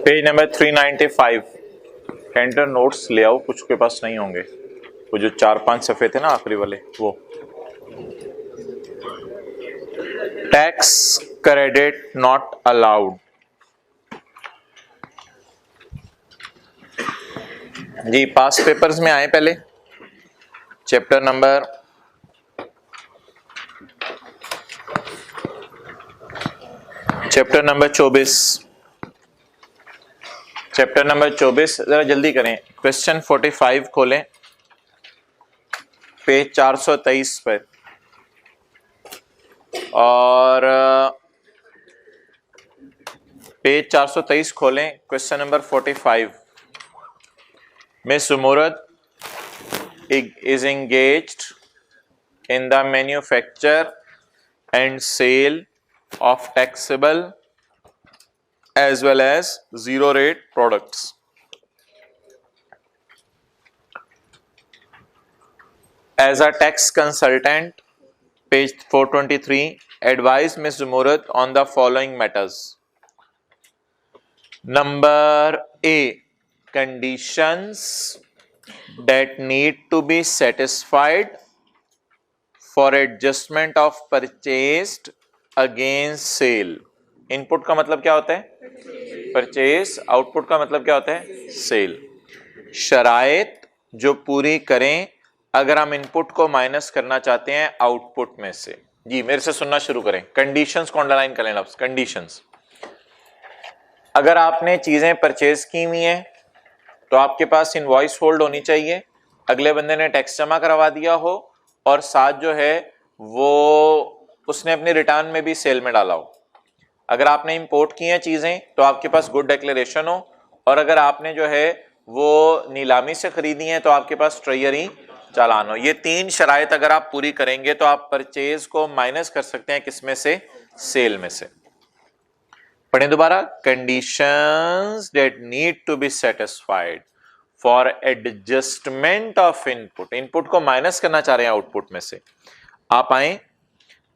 Page number 395 canter notes ले आओ, कुछ के पास नहीं होंगे, वो जो 4-5 सफे थे ना आखिरी वाले वो। Tax credit not allowed. जी पास पेपर्स में आए पहले चैप्टर नंबर 24। चैप्टर नंबर 24 जरा जल्दी करें। क्वेश्चन 45 खोलें पेज 423 पर और पेज 423 खोलें। Question number 45। Miss Murad is engaged in the manufacture and sale of taxable as well as zero rate products. As a tax consultant, page 423, advise Ms. Murad on the following matters. Number A, conditions that need to be satisfied for adjustment of purchased against sale. Input का मतलब क्या होता है? Purchase. Output का मतलब क्या होता है? सेल। शराइत जो पूरी करें अगर हम इनपुट को माइनस करना चाहते हैं आउटपुट में से। जी मेरे से सुनना शुरू करें। कंडीशंस को अंडरलाइन कर लेना। कंडीशंस, अगर आपने चीजें परचेज की हुई हैं तो आपके पास इनवॉइस होल्ड होनी चाहिए, अगले बंदे ने टैक्स जमा करवा दिया हो और साथ जो है वो उसने अपनी रिटर्न में भी सेल में डाला हो। अगर आपने इंपोर्ट की हैं चीजें तो आपके पास गुड डिक्लेरेशन हो, और अगर आपने जो है वो नीलामी से खरीदी हैं तो आपके पास ट्रेजरी चालान हो। ये तीन शराइत अगर आप पूरी करेंगे तो आप परचेज को माइनस कर सकते हैं किसमें से? सेल में से। पढ़ें दोबारा। Conditions that need to be satisfied for adjustment of input. Input को माइनस करना चाह रहे हैं आउटपुट में से। आप आए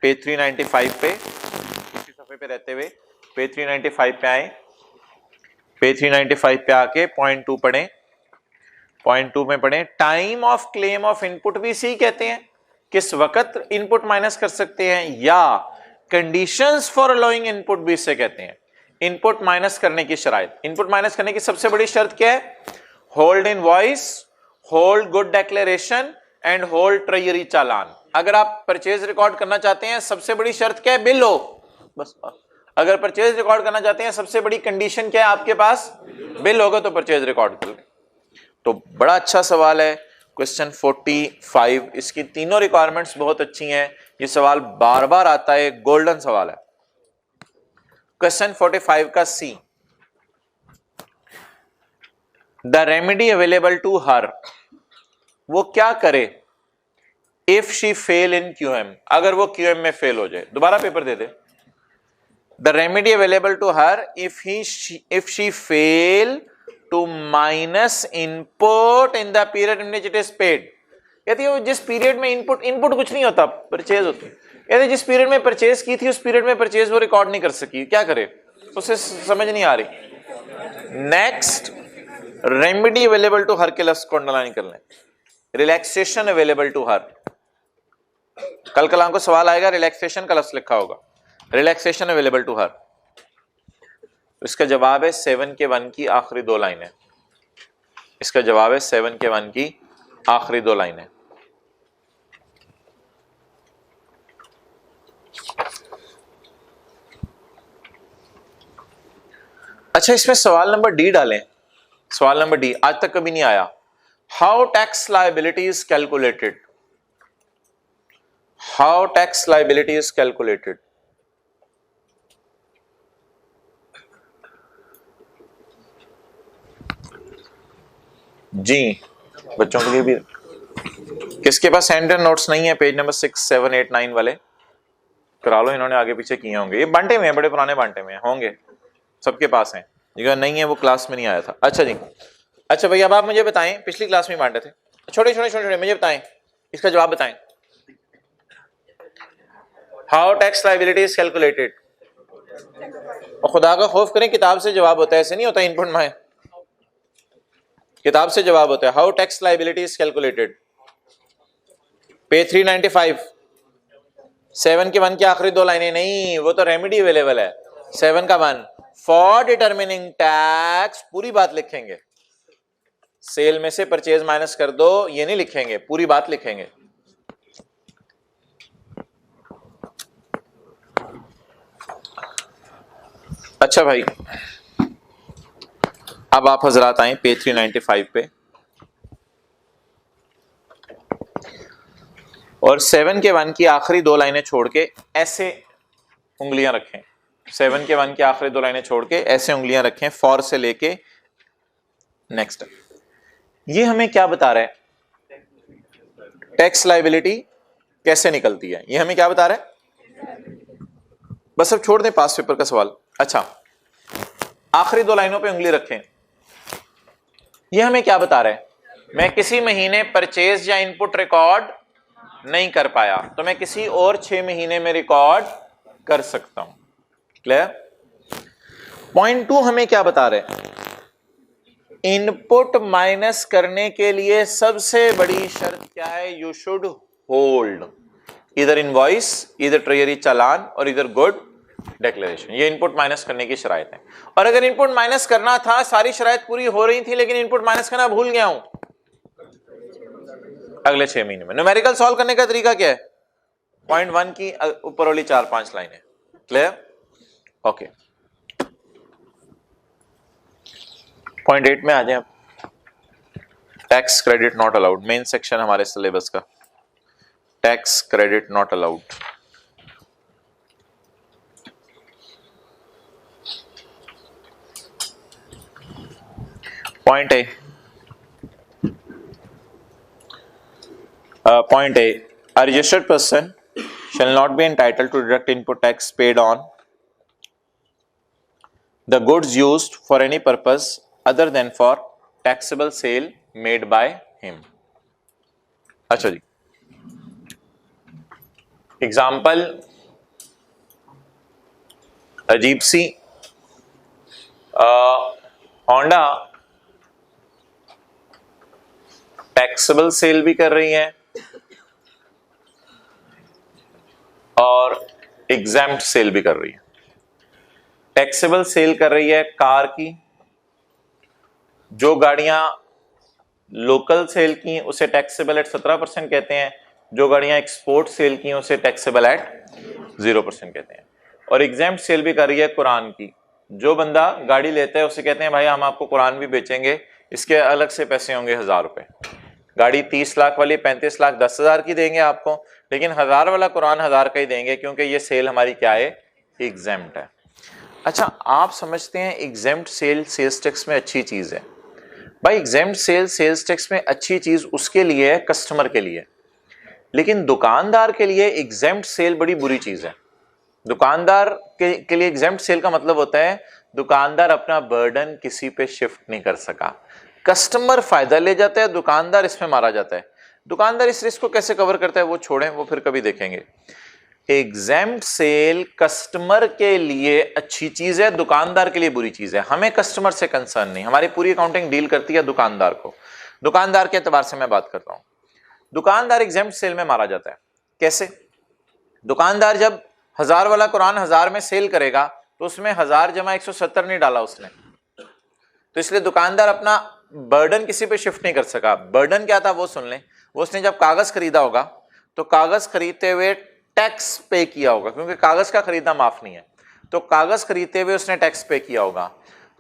पेज 395 पे, इसी सफे पे रहते हुए पेज 395 पे आए। पेज 395 पे आके पॉइंट 2 पढ़ें। पॉइंट 2 में पढ़ें time of claim of input भी इसी कहते हैं, किस वक्त इनपुट माइनस कर सकते हैं, या कंडीशंस फॉर अलाउइंग इनपुट भी इससे कहते हैं। इनपुट माइनस करने की शराइत। इनपुट माइनस करने की सबसे बड़ी शर्त क्या है? Hold invoice, hold good declaration and hold treasury challan. अगर आप परचेज रिकॉर्ड करना चाहते हैं सबसे बड़ी शर्त क्या है? बिल हो। बस अगर परचेज रिकॉर्ड करना चाहते हैं सबसे बड़ी कंडीशन क्या है आपके पास? बिल होगा तो परचेज रिकॉर्ड कर। तो बड़ा अच्छा सवाल है क्वेश्चन 45। इसकी तीनों रिक्वायरमेंट्स बहुत अच्छी हैं, ये सवाल बार बार आता है, गोल्डन सवाल है। क्वेश्चन 45 का C, the remedy available to her, वो क्या करे if she fail in QM, अगर वो क्यूएम में फेल हो जाए। दोबारा पेपर दे दे। The remedy available to her if she fail to minus input in the period in which it is paid. कहती है जिस पीरियड में इनपुट कुछ नहीं होता, परचेज होती है। कहते जिस पीरियड में परचेज की थी उस पीरियड में परचेज वो रिकॉर्ड नहीं कर सकी, क्या करे? उसे समझ नहीं आ रही। नेक्स्ट, रेमेडी अवेलेबल टू हर के लफ्ज को अंडरलाइन कर लें। रिलैक्सेशन अवेलेबल टू हर, कल कलाम को सवाल आएगा रिलैक्सेशन का लफ्ज लिखा होगा। रिलैक्सेशन अवेलेबल टू हर, इसका जवाब है 7 के 1 की आखिरी 2 लाइनें। इसका जवाब है 7 के 1 की आखिरी 2 लाइनें। अच्छा इसमें सवाल नंबर डी डालें। सवाल नंबर डी आज तक कभी नहीं आया। How tax liability is calculated. How tax liability is calculated. जी बच्चों के लिए भी, किसके पास हैंड नोट्स नहीं है पेज नंबर 6, 7, 8, 9 वाले करा लो, इन्होंने आगे पीछे किए होंगे, ये बांटे में है, बड़े पुराने बांटे में होंगे, सबके पास हैं। जिसका नहीं है वो क्लास में नहीं आया था। अच्छा जी, अच्छा भैया अब आप मुझे बताएं, पिछली क्लास में बांटे थे, छोटे छोटे छोटे छोटे, मुझे बताएं इसका जवाब बताएं। How tax liability is calculated. और खुदा का खौफ करें, किताब से जवाब होता है, ऐसे नहीं होता इनपुट में, किताब से जवाब होता है। How tax liability is calculated, पे 395, 7 के 1 की आखिरी दो लाइनें नहीं, वो तो रेमेडी अवेलेबल है। 7 का 1, फॉर डिटरमिनिंग टैक्स, पूरी बात लिखेंगे, सेल में से परचेज माइनस कर दो, ये नहीं लिखेंगे, पूरी बात लिखेंगे। अच्छा भाई, अब आप हजरात आए पेज 395 पे, और 7 के 1 की आखिरी दो लाइनें छोड़ के ऐसे उंगलियां रखें। 7 के 1 की आखिरी दो लाइनें छोड़ के ऐसे उंगलियां रखें, फॉर से लेके नेक्स्ट। ये हमें क्या बता रहा है, टैक्स लाइबिलिटी कैसे निकलती है, ये हमें क्या बता रहा है। बस अब छोड़ दें पास पेपर का सवाल। अच्छा, आखिरी दो लाइनों पे उंगली रखें, ये हमें क्या बता रहा है, मैं किसी महीने परचेज या इनपुट रिकॉर्ड नहीं कर पाया, तो मैं किसी और 6 महीने में रिकॉर्ड कर सकता हूं। क्लियर। पॉइंट 2 हमें क्या बता रहे हैं, इनपुट माइनस करने के लिए सबसे बड़ी शर्त क्या है, यू शुड होल्ड इधर इनवॉइस, इधर ट्रेजरी चालान और इधर गुड डिक्लेरेशन। ये इनपुट माइनस करने की शराइत है। और अगर इनपुट माइनस करना था, सारी शराइत पूरी हो रही थी, लेकिन इनपुट माइनस करना भूल गया हूं, अगले 6 महीने में। न्यूमेरिकल सॉल्व करने का तरीका क्या है, पॉइंट 1 की ऊपर वाली 4-5 लाइनें। क्लियर। ओके, पॉइंट 8 में आ जाए। Tax credit not allowed, main section हमारे सिलेबस का, tax credit not allowed. Point A, point A, a registered person shall not be entitled to deduct input tax paid on the goods used for any purpose other than for taxable sale made by him. अच्छा जी, example अजीब सी, Honda taxable cell भी कर रही है और एग्जैम्प्ट cell भी कर रही है। टैक्सेबल सेल कर रही है कार की, जो गाड़ियां लोकल सेल की उसे टैक्सेबल एट 17% कहते हैं, जो गाड़ियां एक्सपोर्ट सेल की उसे टैक्सेबल एट 0% कहते हैं। और एग्जैम्प्ट सेल भी कर रही है कुरान की, जो बंदा गाड़ी लेता है उसे कहते हैं भाई हम आपको कुरान भी बेचेंगे, इसके अलग से पैसे होंगे 1000 रुपए। गाड़ी 30 लाख वाली 35 लाख 10,000 की देंगे आपको, लेकिन 1000 वाला कुरान 1000 का ही देंगे, क्योंकि ये सेल हमारी क्या है, एग्जेम्प्ट है। अच्छा, आप समझते हैं एग्जेम्प्ट सेल सेल्स टैक्स में अच्छी चीज है। भाई एग्जेम्प्ट सेल सेल्स टैक्स में अच्छी चीज उसके लिए है, कस्टमर के लिए, लेकिन दुकानदार के लिए एग्जेम्प्ट सेल बड़ी बुरी चीज है। दुकानदार के लिए एग्जेम्प्ट सेल का मतलब होता है दुकानदार अपना बर्डन किसी पे शिफ्ट नहीं कर सका, कस्टमर फायदा ले जाता है, दुकानदार इसमें मारा जाता है। दुकानदार इस रिस्क को कैसे कवर करता है वो छोड़ें, वो फिर कभी देखेंगे। एग्जेम्प्ट सेल कस्टमर के लिए अच्छी चीज है, दुकानदार के लिए बुरी चीज है। हमें कस्टमर से कंसर्न नहीं, हमारी पूरी अकाउंटिंग डील करती है दुकानदार को। दुकानदार के एतबार से मैं बात कर रहा हूं, दुकानदार एग्जेम्प्ट सेल में मारा जाता है। कैसे? दुकानदार जब 1000 वाला कुरान 1000 में सेल करेगा तो उसमें 1000 जमा 170 नहीं डाला उसने, तो इसलिए दुकानदार अपना बर्डन किसी पे शिफ्ट नहीं कर सका। बर्डन क्या था वो सुन लें। वो उसने जब कागज खरीदा होगा तो कागज खरीदते हुए टैक्स पे किया होगा, क्योंकि कागज का खरीदना माफ नहीं है, तो कागज खरीदते हुए उसने टैक्स पे किया होगा।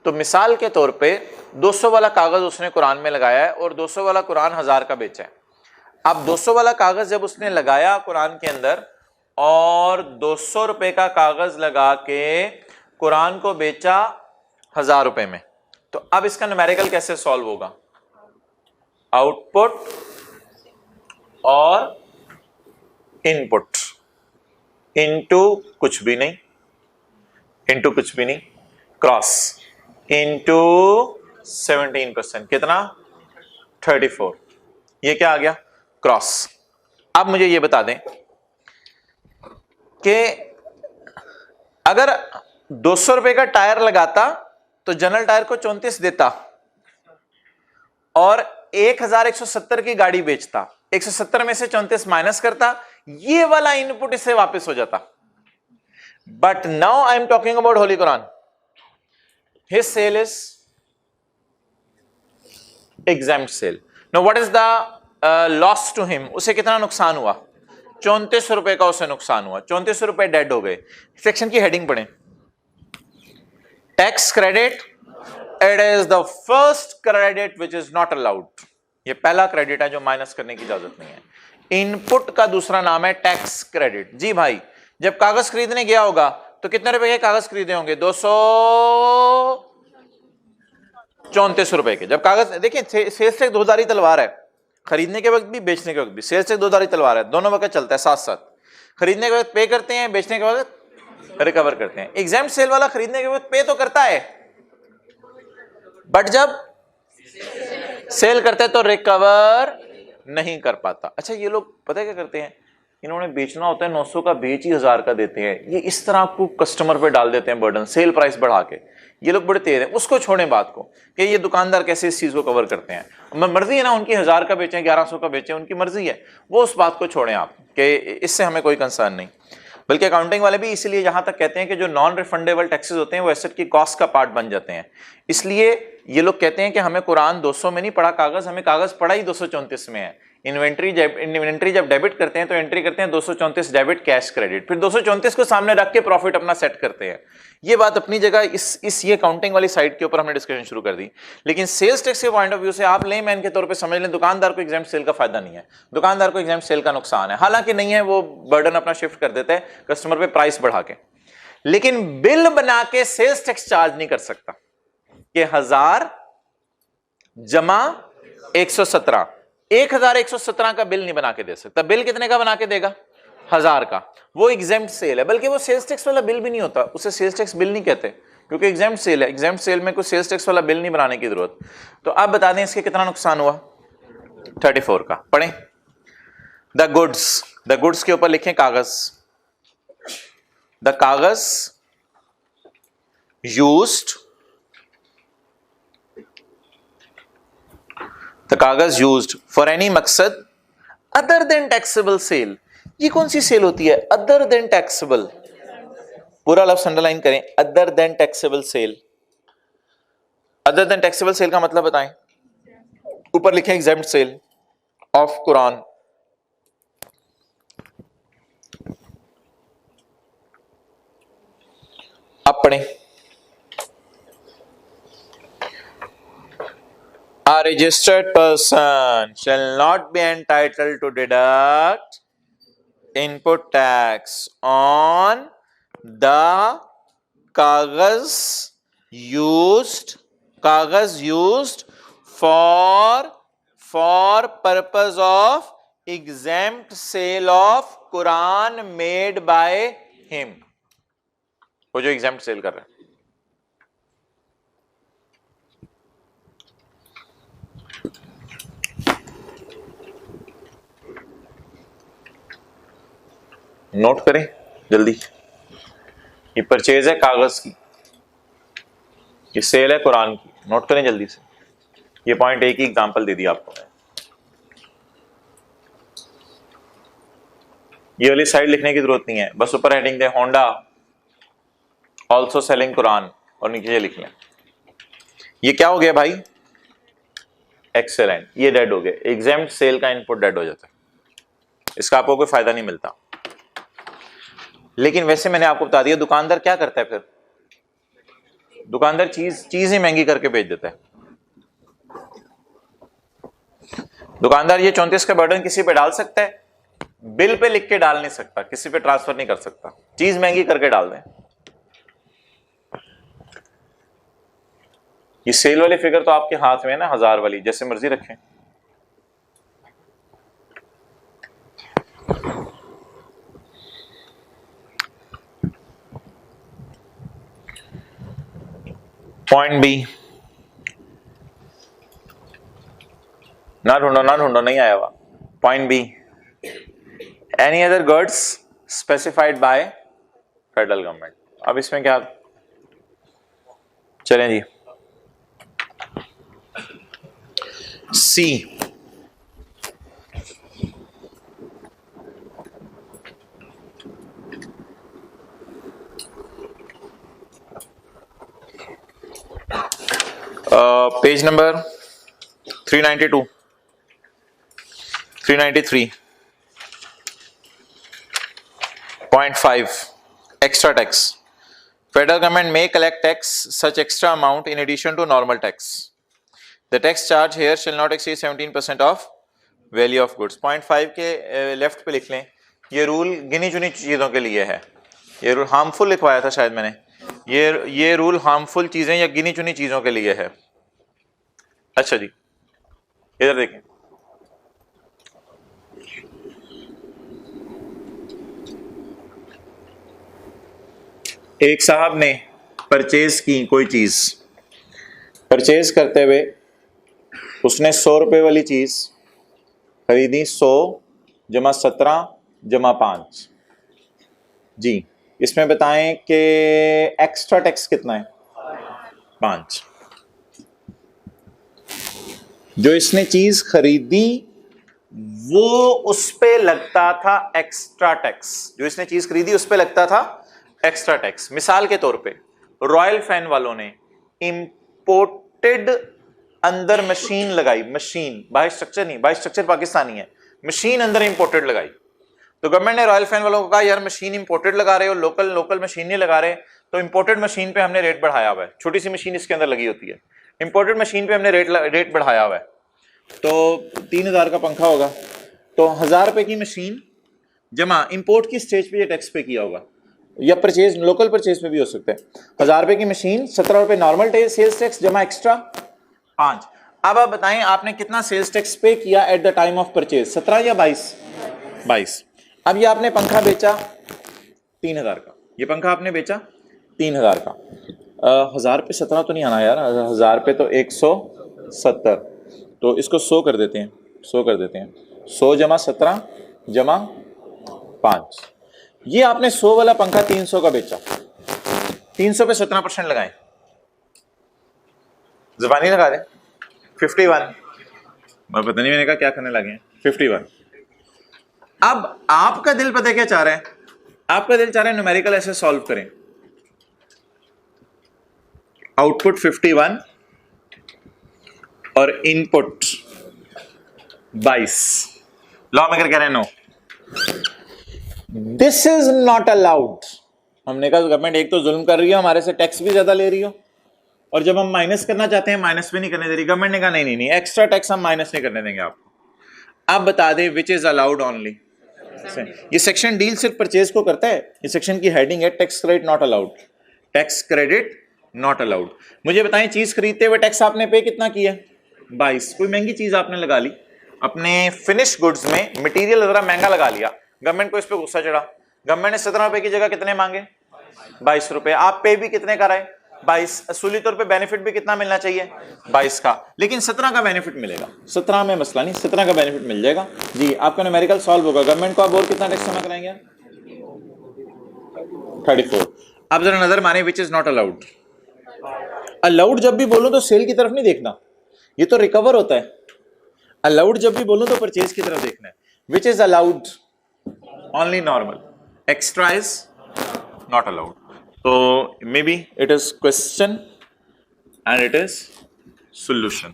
तो मिसाल के तौर पे 200 वाला कागज उसने कुरान में लगाया है और 200 वाला कुरान 1000 का बेचा है। अब 200 वाला कागज जब उसने लगाया कुरान के अंदर और 200 रुपए का कागज लगा के कुरान को बेचा 1000 रुपए में, तो अब इसका न्यूमेरिकल कैसे सॉल्व होगा? आउटपुट और इनपुट इनटू कुछ भी नहीं, इनटू कुछ भी नहीं, क्रॉस इनटू 17%, कितना? 34। ये क्या आ गया? क्रॉस। अब मुझे ये बता दें कि अगर ₹200 का टायर लगाता तो जनरल टायर को 34 देता और 1170 की गाड़ी बेचता, 170 में से 34 माइनस करता, ये वाला इनपुट इससे वापस हो जाता। But now I am talking about holy Quran, his sale is exempt sale. Now what is the loss to him, उसे कितना नुकसान हुआ? ₹34 का उसे नुकसान हुआ, ₹34 डेड हो गए। सेक्शन की हेडिंग पढ़ें, tax credit, it is the first credit which is not allowed. ये पहला क्रेडिट है जो माइनस करने की इजाजत नहीं है। इनपुट का दूसरा नाम है टैक्स क्रेडिट। जी भाई, जब कागज खरीदने गया होगा तो कितने रुपए के कागज खरीदे होंगे? ₹234 के। जब कागज, देखिए सेल्स टैक्स दोधारी तलवार है, खरीदने के वक्त भी बेचने के वक्त भी सेल्स टैक्स दोधारी तलवार है, दोनों वक्त चलता है साथ साथ। खरीदने के वक्त पे करते हैं, बेचने के वक्त रिकवर करते हैं। एग्जैम्प्ट सेल वाला खरीदने के वक्त पे तो करता है, बट जब सेल करते हैं तो रिकवर नहीं कर पाता। अच्छा, ये लोग पता है क्या करते हैं, इन्होंने बेचना होता है 900 का, बेच ही 1000 का देते हैं। ये इस तरह आपको कस्टमर पे डाल देते हैं बर्डन, सेल प्राइस बढ़ा के। ये लोग बड़े तेज हैं। उसको छोड़ें बात को कि ये दुकानदार कैसे इस चीज को कवर करते हैं। मर्जी है ना उनकी, 1000 का बेचें, 1100 का बेचें, उनकी मर्जी है। वो उस बात को छोड़ें आप, कि इससे हमें कोई कंसर्न नहीं। बल्कि अकाउंटिंग वाले भी इसीलिए यहां तक कहते हैं कि जो नॉन रिफंडेबल टैक्सेस होते हैं वो एसेट की कॉस्ट का पार्ट बन जाते हैं। इसलिए ये लोग कहते हैं कि हमें कुरान 200 में नहीं पढ़ा कागज, हमें कागज पढ़ा ही 234 में है। इन्वेंट्री जब डेबिट करते हैं तो एंट्री करते हैं 234 डेबिट कैश क्रेडिट, फिर 234 को सामने रख के प्रॉफिट अपना सेट करते हैं। ये बात अपनी जगह, ये काउंटिंग वाली साइड के ऊपर हमने डिस्कशन शुरू कर दी। लेकिन सेल्स टैक्स के पॉइंट ऑफ व्यू से आप लेमैन के तौर पे समझ लें, दुकानदार को एग्जैम्प्ट सेल का फायदा नहीं है, दुकानदार को एग्जैम्प्ट सेल का नुकसान है। हालांकि नहीं है, वो बर्डन अपना शिफ्ट कर देता है कस्टमर पे प्राइस बढ़ा के, लेकिन बिल बना के सेल्स टैक्स चार्ज नहीं कर सकता कि 1000 जमा 117, 1117 का बिल नहीं बना के दे सकता। बिल कितने का बना के देगा? 1000 का। वो एग्जैम्प्ट सेल है, बल्कि वो सेल्स टैक्स वाला बिल भी नहीं होता, उसे सेल्स टैक्स बिल नहीं कहते, क्योंकि एग्जैम्प्ट सेल है। एग्जैम्प्ट सेल में कोई सेल्स टैक्स वाला बिल नहीं बनाने की जरूरत। तो आप बता दें इसके कितना नुकसान हुआ? 34 का। पढ़ें, द गुड्स के ऊपर लिखें कागज, द कागज यूज्ड, द कागज यूज्ड फॉर एनी मकसद अदर देन टैक्सेबल सेल। ये कौन सी सेल होती है? Other than taxable. पूरा लफ्ज अंडरलाइन करें, other than taxable sale. Other than taxable sale का मतलब बताएं। ऊपर लिखें एग्जैम्प्ट सेल ऑफ कुरान। अब पढ़ें, a registered person shall not be entitled to deduct input tax on the kagaz used for purpose of exempt sale of Quran made by him। वो जो exempt cell कर रहा है, नोट करें जल्दी। ये परचेज है कागज की, ये सेल है कुरान की, नोट करें जल्दी से। ये पॉइंट एक ही एग्जांपल दे दिया आपको। ये वाली साइड लिखने की जरूरत नहीं है, बस ऊपर हेडिंग दे होंडा ऑल्सो सेलिंग कुरान और नीचे लिख लें। ये क्या हो गया भाई? एक्सेलेंट, ये डेड हो गया। एग्जैम्प्ट सेल का इनपुट डेड हो जाता है, इसका आपको कोई फायदा नहीं मिलता। लेकिन वैसे मैंने आपको बता दिया दुकानदार क्या करता है फिर, दुकानदार चीज ही महंगी करके बेच देता है। दुकानदार ये 34 का बर्डन किसी पे डाल सकता है, बिल पे लिख के डाल नहीं सकता, किसी पे ट्रांसफर नहीं कर सकता, चीज महंगी करके डाल दें। ये सेल वाली फिगर तो आपके हाथ में है ना, 1000 वाली, जैसे मर्जी रखें। पॉइंट बी, ना ढूंढो, नहीं आया हुआ। Point B, any other goods specified by federal government. अब इसमें क्या चलें जी, C. Page number 392, 393.5 extra tax. Federal government may collect tax such extra amount in addition to normal tax. The tax charge here shall not exceed 17% of value of goods. 0.5 के left पे लिख लें, ये रूल गिनी चुनी चीज़ों के लिए है। ये रूल हार्मफुल लिखवाया था शायद मैंने, ये रूल हार्मफुल चीज़ें या गिनी चुनी चीज़ों के लिए है। अच्छा जी, इधर देखें, एक साहब ने परचेज की कोई चीज, परचेज करते हुए उसने 100 रुपए वाली चीज खरीदी, 100 जमा 17 जमा 5 जी। इसमें बताएं कि एक्स्ट्रा टैक्स कितना है? 5। जो इसने चीज खरीदी वो उस पे लगता था एक्स्ट्रा टैक्स, जो इसने चीज खरीदी उस पे लगता था एक्स्ट्रा टैक्स। मिसाल के तौर पे रॉयल फैन वालों ने इंपोर्टेड अंदर मशीन लगाई, मशीन बाय स्ट्रक्चर नहीं, बाय स्ट्रक्चर पाकिस्तानी है, मशीन अंदर इंपोर्टेड लगाई। तो गवर्नमेंट ने रॉयल फैन वालों को कहा यार मशीन इंपोर्टेड लगा रहे हो, लोकल मशीन नहीं लगा रहे, तो इंपोर्टेड मशीन पे हमने रेट बढ़ाया हुआ है। छोटी सी मशीन इसके अंदर लगी होती है, इंपोर्टेड मशीन पे हमने रेट बढ़ाया हुआ है। तो 3000 का पंखा होगा, तो 1000 रुपए की मशीन जमा इंपोर्ट की स्टेज पे ये टैक्स पे किया होगा, या परचेज लोकल परचेज पे भी हो सकता है। 1000 रुपए की मशीन, 17 रुपए नॉर्मल सेल्स टैक्स जमा एक्स्ट्रा 5। अब आप बताएं आपने कितना सेल्स टैक्स पे किया at the time of purchase, 17 या 22? अब ये आपने पंखा बेचा 3000 का, ये पंखा आपने बेचा 3000 का। 1000 पे 17 तो नहीं आना यार, 1000 पे तो 170, तो इसको 100 कर देते हैं, 100 कर देते हैं। 100 जमा 17 जमा 5, ये आपने 100 वाला पंखा 300 का बेचा, 300 पे 17% लगाएं, जुबानी लगा दें 51। मैं पता नहीं मैंने कहा क्या करने लगे, 51। अब आपका दिल पता क्या चाह रहा है? आपका दिल चाह रहा है न्यूमेरिकल ऐसे सॉल्व करें, आउटपुट 51 और इनपुट 22। लॉ मेकर कह रहे हैं no, this is not allowed. हमने कहा गवर्नमेंट एक तो जुल्म कर रही है, हमारे से टैक्स भी ज्यादा ले रही हो, और जब हम माइनस करना चाहते हैं माइनस भी नहीं करने दे रही। गवर्नमेंट ने कहा नहीं, एक्स्ट्रा टैक्स हम माइनस नहीं करने देंगे आपको। आप बता दें विच इज अलाउड ओनली। ये सेक्शन डील सिर्फ परचेज को करता है, इस सेक्शन की हेडिंग है tax credit not allowed, tax credit not allowed. मुझे बताएं चीज खरीदते हुए टैक्स आपने पे कितना किया? 22। कोई महंगी चीज आपने लगा ली, अपने फिनिश गुड्स में मटेरियल जरा महंगा लगा लिया, गवर्नमेंट को इस पे गुस्सा चढ़ा, गवर्नमेंट ने 17 रुपए की जगह कितने मांगे? 22 रुपए। आप पे भी कितने कराए? 22। असूली तौर पे बेनिफिट भी कितना मिलना चाहिए? 22 का, लेकिन 17 का बेनिफिट मिलेगा। 17 में मसला नहीं, 17 का बेनिफिट मिल जाएगा जी। आपका न्यूमेरिकल सॉल्व होगा। गवर्नमेंट को आप और कितना टैक्स जमा कराएंगे? 34। अब जरा नजर माने which is not allowed. Allowed जब भी बोलो तो सेल की तरफ नहीं देखना, ये तो रिकवर होता है। अलाउड जब भी बोलो तो परचेज की तरफ देखना है। Which is allowed? Only normal, extra is not allowed. तो maybe it is question and it is solution.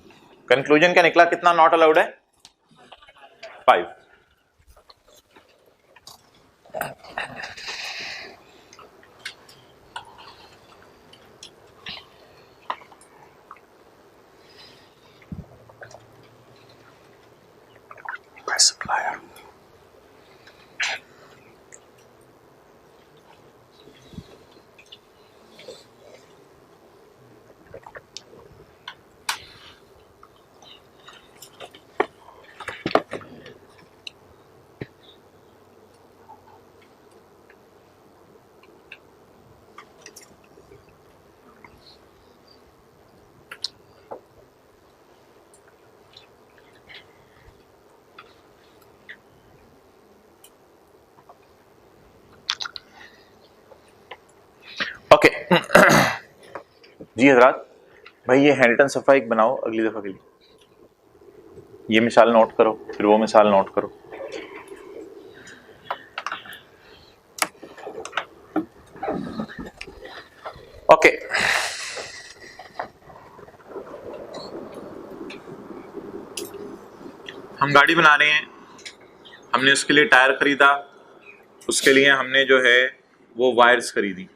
Conclusion क्या निकला? कितना नॉट अलाउड है? 5। supplier. ओके जी हजरात, भाई ये हैमिल्टन सफाई बनाओ अगली दफा के लिए। ये मिसाल नोट करो, फिर वो मिसाल नोट करो। ओके, हम गाड़ी बना रहे हैं, हमने उसके लिए टायर खरीदा, उसके लिए हमने जो है वो वायर्स खरीदी।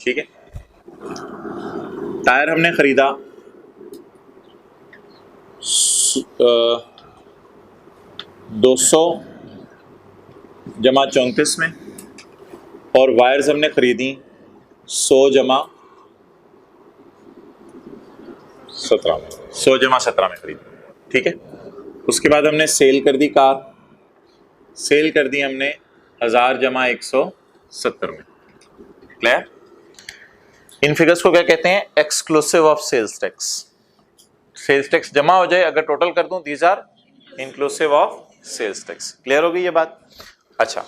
ठीक है, टायर हमने खरीदा 200 जमा 34 में, और वायर्स हमने खरीदी 100 जमा 17 में, 100 जमा 17 में खरीदी। ठीक है, उसके बाद हमने सेल कर दी कार, सेल कर दी हमने 1000 जमा 170 में। क्लियर? इन फिगर्स को क्या कहते हैं? Exclusive of sales tax. Sales tax जमा हो जाए अगर टोटल कर दूं, these are inclusive of sales tax. Clear हो गई ये बात? अच्छा,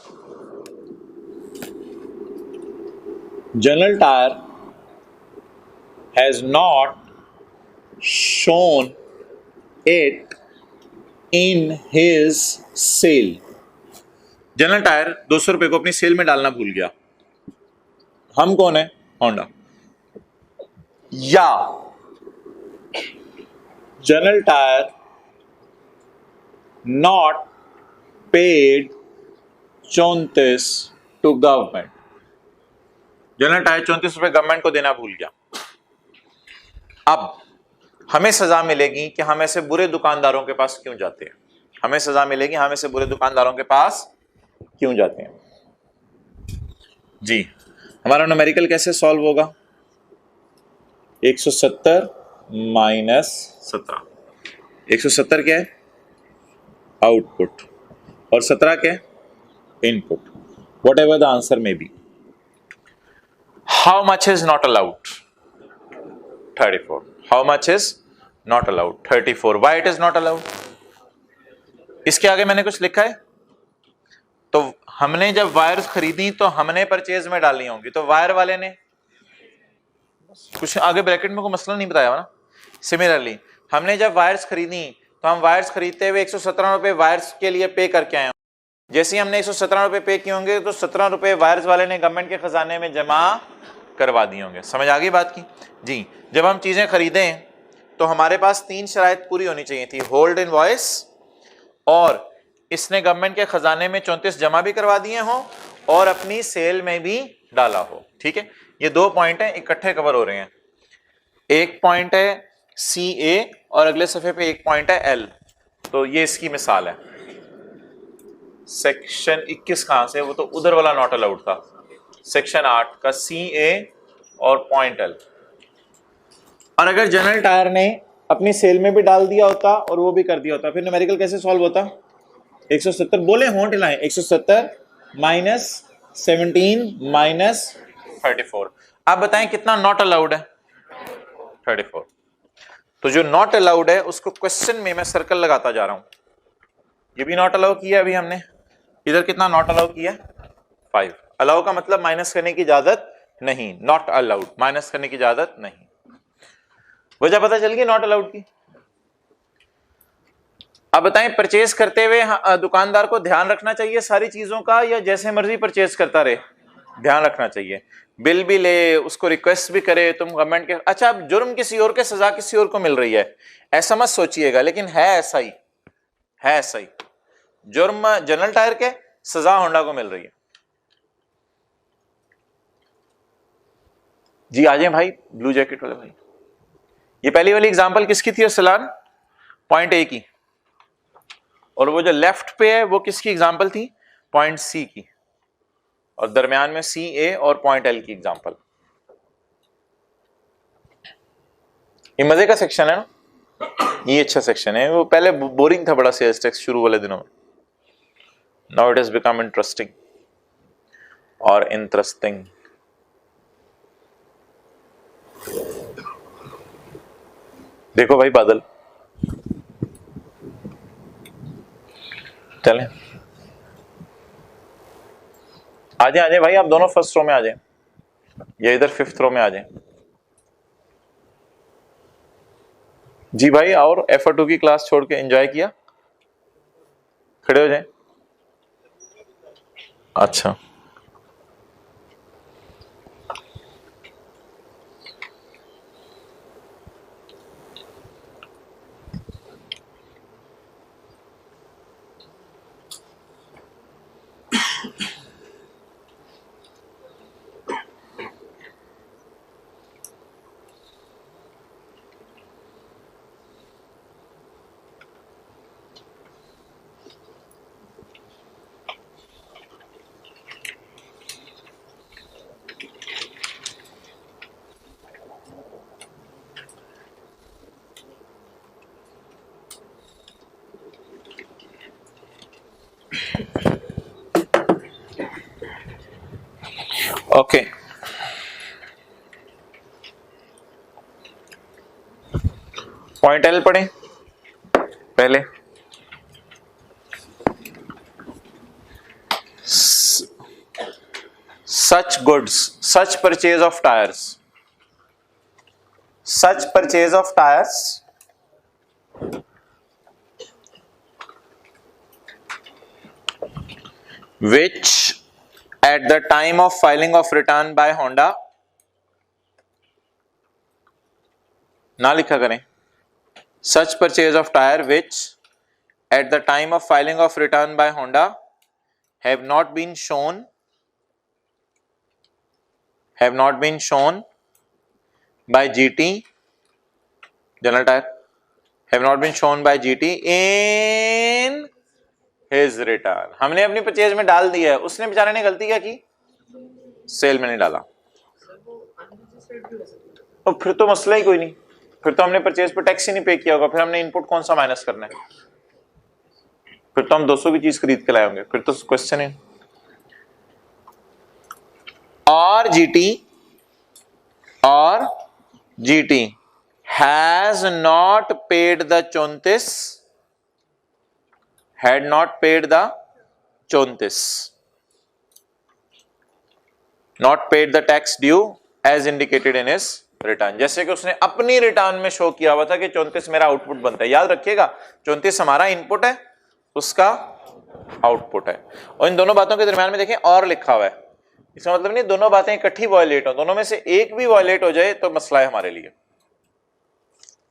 general tyre has not shown it in his sale. General tyre 200 रुपए को अपनी सेल में डालना भूल गया। हम कौन है? होंडा। या general tyre not paid 34 to government. General tyre 34 रुपए गवर्नमेंट को देना भूल गया। अब हमें सजा मिलेगी कि हम ऐसे बुरे दुकानदारों के पास क्यों जाते हैं। हमें सजा मिलेगी हम ऐसे बुरे दुकानदारों के पास क्यों जाते हैं। जी, हमारा न्यूमेरिकल कैसे सॉल्व होगा? 170 माइनस 17। 170 क्या है? आउटपुट, और 17 क्या है? Input. Whatever the answer में B. How much is not allowed? 34। How much is not allowed? 34। Why it is not allowed? इसके आगे मैंने कुछ लिखा है? तो हमने जब वायर्स खरीदी तो हमने परचेज में डालनी होंगी, तो वायर वाले ने कुछ आगे ब्रैकेट में कोई मसला नहीं बताया ना। सिमिलरली हमने जब वायर्स खरीदी तो हम वायर्स खरीदते हुए 117 रुपए वायर्स के लिए पे करके आए। जैसे ही हमने 117 रुपए पे किए होंगे तो 17 रुपए वायर्स वाले ने गवर्नमेंट के खजाने में जमा करवा दिए होंगे। समझ आ गई बात की? जी, जब हम चीजें खरीदें तो हमारे पास 3 शराइत पूरी होनी चाहिए थी। होल्ड इनवॉइस, और इसने गवर्नमेंट के खजाने में 34 जमा भी करवा दिए हों और अपनी सेल में भी डाला हो। ठीक है, ये 2 पॉइंट हैं, इकट्ठे कवर हो रहे हैं। एक पॉइंट है CA और अगले सफे पे एक पॉइंट है L। तो ये इसकी मिसाल है। सेक्शन 21 कहां से? वो तो उधर वाला नॉट अलाउड था। सेक्शन 8 का CA और पॉइंट L। और अगर जनरल टायर ने अपनी सेल में भी डाल दिया होता और वो भी कर दिया होता, फिर न्यूमेरिकल कैसे सॉल्व होता? 170 बोले होंठ लाएं, 170 माइनस 17 माइनस 34। आप बताएं कितना नॉट अलाउड है? 34। तो जो नॉट अलाउड है उसको क्वेश्चन में मैं सर्कल लगाता जा रहा हूं। ये भी नॉट अलाउ किया अभी हमने। इधर कितना नॉट अलाउ किया? 5। अलाउ का मतलब माइनस करने की इजाजत नहीं, नॉट अलाउड, माइनस करने की इजाजत नहीं। वजह पता चल गई नॉट अलाउड की? अब बताएं, परचेज करते हुए दुकानदार को ध्यान रखना चाहिए सारी चीजों का, या जैसे मर्जी परचेज करता रहे? ध्यान रखना चाहिए। बिल भी ले, उसको रिक्वेस्ट भी करे तुम गवर्नमेंट के। अच्छा, अब जुर्म किसी और के, सजा किसी और को मिल रही है, ऐसा मत सोचिएगा, लेकिन है ऐसा ही, है ऐसा ही। जुर्म जनरल टायर के, सजा होंडा को मिल रही है। जी आ जाए भाई, ब्लू जैकेट वाले भाई। ये पहली वाली एग्जांपल किसकी थी अरसलान? पॉइंट ए की। और वो जो लेफ्ट पे है वो किसकी एग्जांपल थी? पॉइंट सी की। और दरमियान में CA और पॉइंट L की एग्जांपल। ये मजे का सेक्शन है ना, ये अच्छा सेक्शन है। वो पहले बोरिंग था बड़ा सेल्स टैक्स शुरू वाले दिनों में। Now it has become interesting और इंटरेस्टिंग। देखो भाई बादल, चलें आ जाए भाई, आप दोनों फर्स्ट रो में आ जाए, या इधर 5th रो में आ जाए। जी भाई, और FO2 की क्लास छोड़ के एंजॉय किया? खड़े हो जाए। अच्छा, ओके। पॉइंट एल पढ़े पहले। Such goods, such purchase of tires, which at the time of filing of return by Honda, ना लिखा करें, such purchase of tire which at the time of filing of return by Honda have not been shown by GT, general tire, have not been shown by GT in his return। हमने अपनी purchase में डाल दिया है, उसने बेचारे ने गलती क्या की, सेल में नहीं डाला, तो फिर तो मसला ही कोई नहीं, फिर तो हमने परचेज पे टैक्स ही नहीं पे किया होगा, फिर हमने इनपुट कौन सा माइनस करना है, फिर तो हम 200 की चीज खरीद के लाए होंगे, फिर तो क्वेश्चन है। और GT has not paid the 34, had not paid the 34, not paid the tax due as indicated in his return. जैसे कि उसने अपनी रिटर्न में शो किया हुआ था कि 34 मेरा आउटपुट बनता है, याद रखिएगा 34 हमारा इनपुट है, उसका आउटपुट है। और इन दोनों बातों के दरमियान में देखें और लिखा हुआ है, इसका मतलब नहीं दोनों बातें इकट्ठी वायलेट हो, दोनों में से एक भी वायलेट हो जाए तो मसला है हमारे लिए।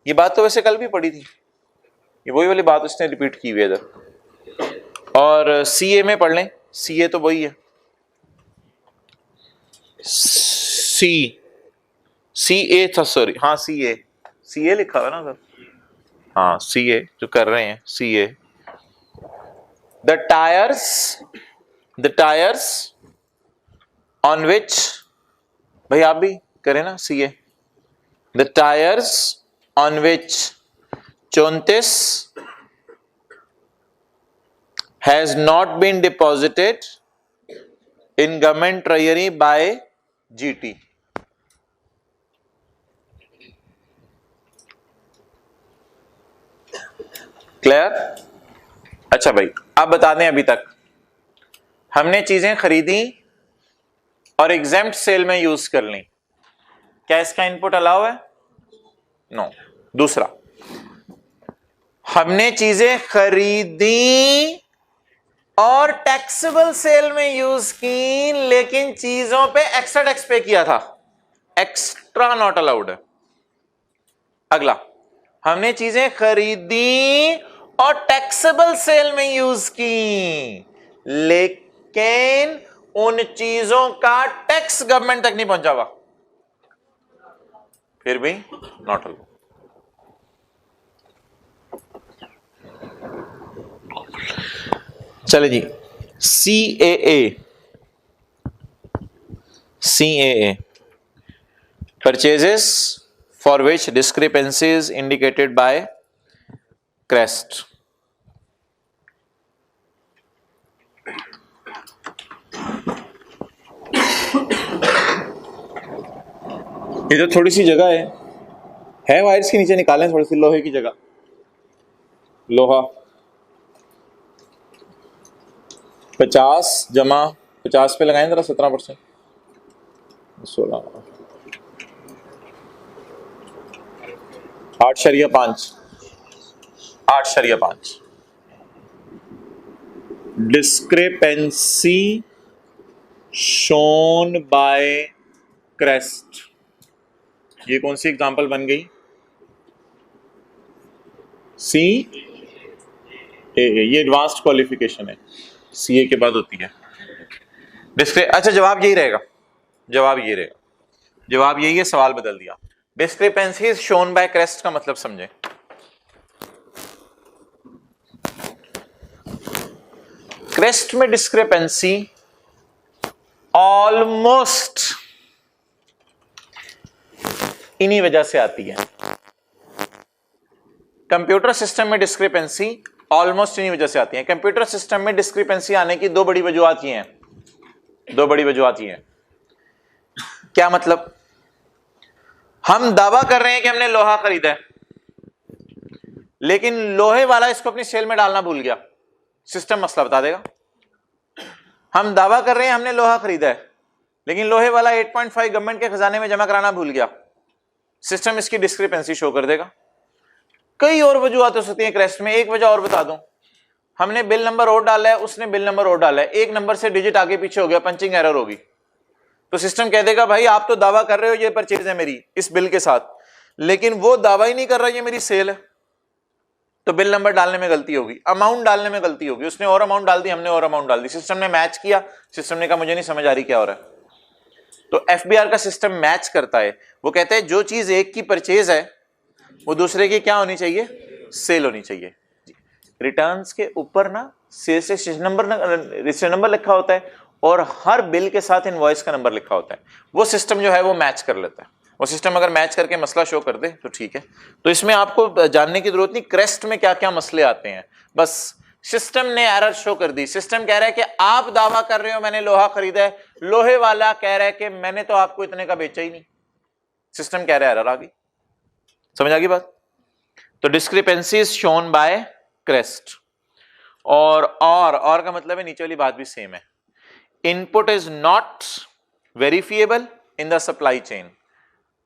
ये बात तो वैसे कल भी पढ़ी थी, ये वही वाली बात उसने रिपीट की हुई है इधर। और CA में पढ़ लें, CA तो वही है, CA था, सॉरी, हाँ CA लिखा हुआ ना सर, हाँ CA जो कर रहे हैं CA। The tires on which, भाई आप भी करें ना CA, the tires on which 34 has not been deposited in government treasury by GT। Clear? अच्छा भाई, अब बता दें, अभी तक हमने चीजें खरीदी और एग्जेम्प्ट सेल में यूज कर ली, क्या इसका इनपुट अलाउ है? नो। दूसरा, हमने चीजें खरीदी और टैक्सेबल सेल में यूज की, लेकिन चीजों पे एक्स्ट्रा टैक्स पे किया था, एक्स्ट्रा नॉट अलाउड है। अगला, हमने चीजें खरीदी और टैक्सेबल सेल में यूज की, लेकिन उन चीजों का टैक्स गवर्नमेंट तक नहीं पहुंचा हुआ, फिर भी नॉट अलाउड। चले जी, CAA purchases for which discrepancy is indicated by crest। इधर थोड़ी सी जगह है वायर्स के नीचे निकालें थोड़ी सी लोहे की जगह, लोहा 50 जमा 50 पे लगाएं जरा 17%, 16 8 शरिया 5 8.5। डिस्क्रिपेंसी शोन बाय क्रेस्ट, ये कौन सी एग्जांपल बन गई? सी ए, ये एडवांस्ड क्वालिफिकेशन है, सी ए के बाद होती है। अच्छा जवाब यही रहेगा, जवाब ये रहेगा, जवाब यही है, सवाल बदल दिया। डिस्क्रिपेंसी शोन बाय क्रेस्ट का मतलब समझे। क्रेस्ट में डिस्क्रिपेंसी ऑलमोस्ट इन्हीं वजह से आती है। कंप्यूटर सिस्टम में डिस्क्रिपेंसी ऑलमोस्ट इन्हीं वजह से आती है। कंप्यूटर सिस्टम में डिस्क्रिपेंसी आने की दो बड़ी वजूहत ये हैं, दो बड़ी वजूहत ये हैं। क्या मतलब? हम दावा कर रहे हैं कि हमने लोहा खरीदा है, लेकिन लोहे वाला इसको अपनी सेल में डालना भूल गया, सिस्टम मसला बता देगा। हम दावा कर रहे हैं हमने लोहा खरीदा है, लेकिन लोहे वाला 8.5 गवर्नमेंट के खजाने में जमा कराना भूल गया, सिस्टम इसकी डिस्क्रिपेंसी शो कर देगा। कई और वजूहत हो सकती है क्रेस्ट में। एक वजह और बता दूं, हमने बिल नंबर और डाला है, उसने बिल नंबर और डाला है, एक नंबर से डिजिट आगे पीछे हो गया, पंचिंग एरर होगी, तो सिस्टम कह देगा भाई आप तो दावा कर रहे हो ये परचेज है मेरी इस बिल के साथ, लेकिन वो दावा ही नहीं कर रहा ये मेरी सेल है, तो बिल नंबर डालने में गलती होगी, अमाउंट डालने में गलती होगी, उसने और अमाउंट डाल दी, हमने और अमाउंट डाल दी, सिस्टम ने मैच किया, सिस्टम ने कहा मुझे नहीं समझ आ रही क्या हो रहा है। तो एफबीआर का सिस्टम मैच करता है, वो कहते हैं जो चीज एक की परचेज है वो दूसरे की क्या होनी चाहिए? सेल होनी चाहिए। रिटर्न्स के ऊपर ना सेल से रजिस्टर नंबर लिखा होता है और हर बिल के साथ इनवॉइस का नंबर लिखा होता है, वो सिस्टम जो है वो मैच कर लेता है। वो सिस्टम अगर मैच करके मसला शो कर दे तो ठीक है। तो इसमें आपको जानने की जरूरत नहीं क्रेस्ट में क्या क्या मसले आते हैं, बस सिस्टम ने एरर शो कर दी। सिस्टम कह रहा है कि आप दावा कर रहे हो मैंने लोहा खरीदा है, लोहे वाला कह रहा है कि मैंने तो आपको इतने का बेचा ही नहीं, सिस्टम कह रहा है एरर आ गई। समझ आ गई बात? तो discrepancy is shown by crest. और का मतलब है नीचे वाली बात भी सेम है। Input is not verifiable in the supply chain.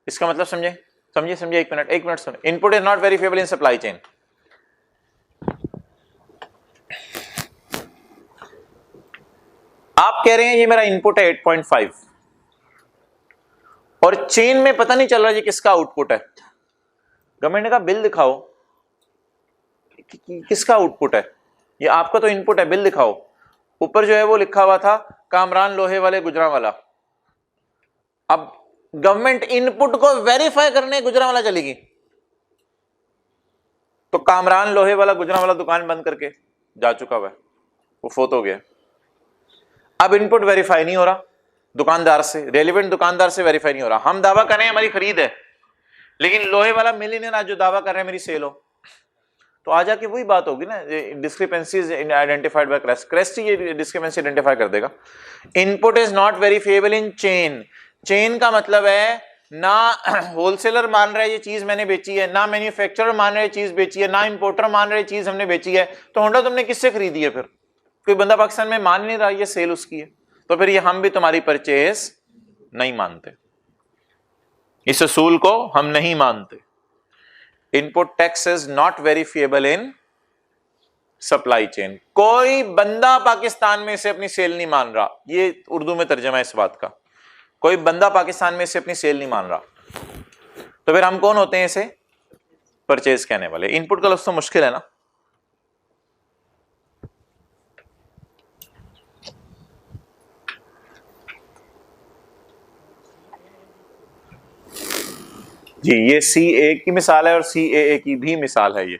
इसका मतलब समझे समझे समझे, एक मिनट सुनो। Input is not verifiable in supply chain. आप कह रहे हैं ये मेरा इनपुट है 8.5 और चेन में पता नहीं चल रहा ये किसका आउटपुट है। गवर्नमेंट ने कहा बिल दिखाओ किसका आउटपुट है, ये आपका तो इनपुट है, बिल दिखाओ। ऊपर जो है वो लिखा हुआ था कामरान लोहे वाले गुजरांवाला। अब गवर्नमेंट इनपुट को वेरीफाई करने गुजरांवाला चलेगी, तो कामरान लोहे वाला गुजरांवाला दुकान बंद करके जा चुका हुआ है, वो फोत हो गया। अब इनपुट वेरीफाई नहीं हो रहा दुकानदार से, रेलिवेंट दुकानदार से वेरीफाई नहीं हो रहा। हम दावा कर रहे हैं हमारी खरीद है, लेकिन लोहे वाला मिल ही नहीं रहा जो दावा कर रहे हैं मेरी सेल हो। तो आ जाके वही बात होगी ना, discrepancies identified by crest. Crest ही ये डिस्क्रिपेंसी आइडेंटिफाई कर देगा। Input is not verifiable in chain. Chain का मतलब है ना होलसेलर मान रहा है ये चीज मैंने बेची है, ना मैन्युफैक्चरर मान रहा है चीज बेची है, ना इंपोर्टर मान रहा है चीज हमने बेची है। तो होंडा तुमने किससे खरीदी है? फिर कोई बंदा पाकिस्तान में मान नहीं रहा ये सेल उसकी है, तो फिर ये हम भी तुम्हारी परचेज नहीं मानते, इस असूल को हम नहीं मानते। Input tax is not verifiable in supply chain. कोई बंदा पाकिस्तान में से अपनी सेल नहीं मान रहा, ये उर्दू में तर्जमा है इस बात का। कोई बंदा पाकिस्तान में से अपनी सेल नहीं मान रहा, तो फिर हम कौन होते हैं इसे परचेज कहने वाले? इनपुट का लफ्ज तो मुश्किल है ना। जी ये CA की मिसाल है और CAA की भी मिसाल है ये।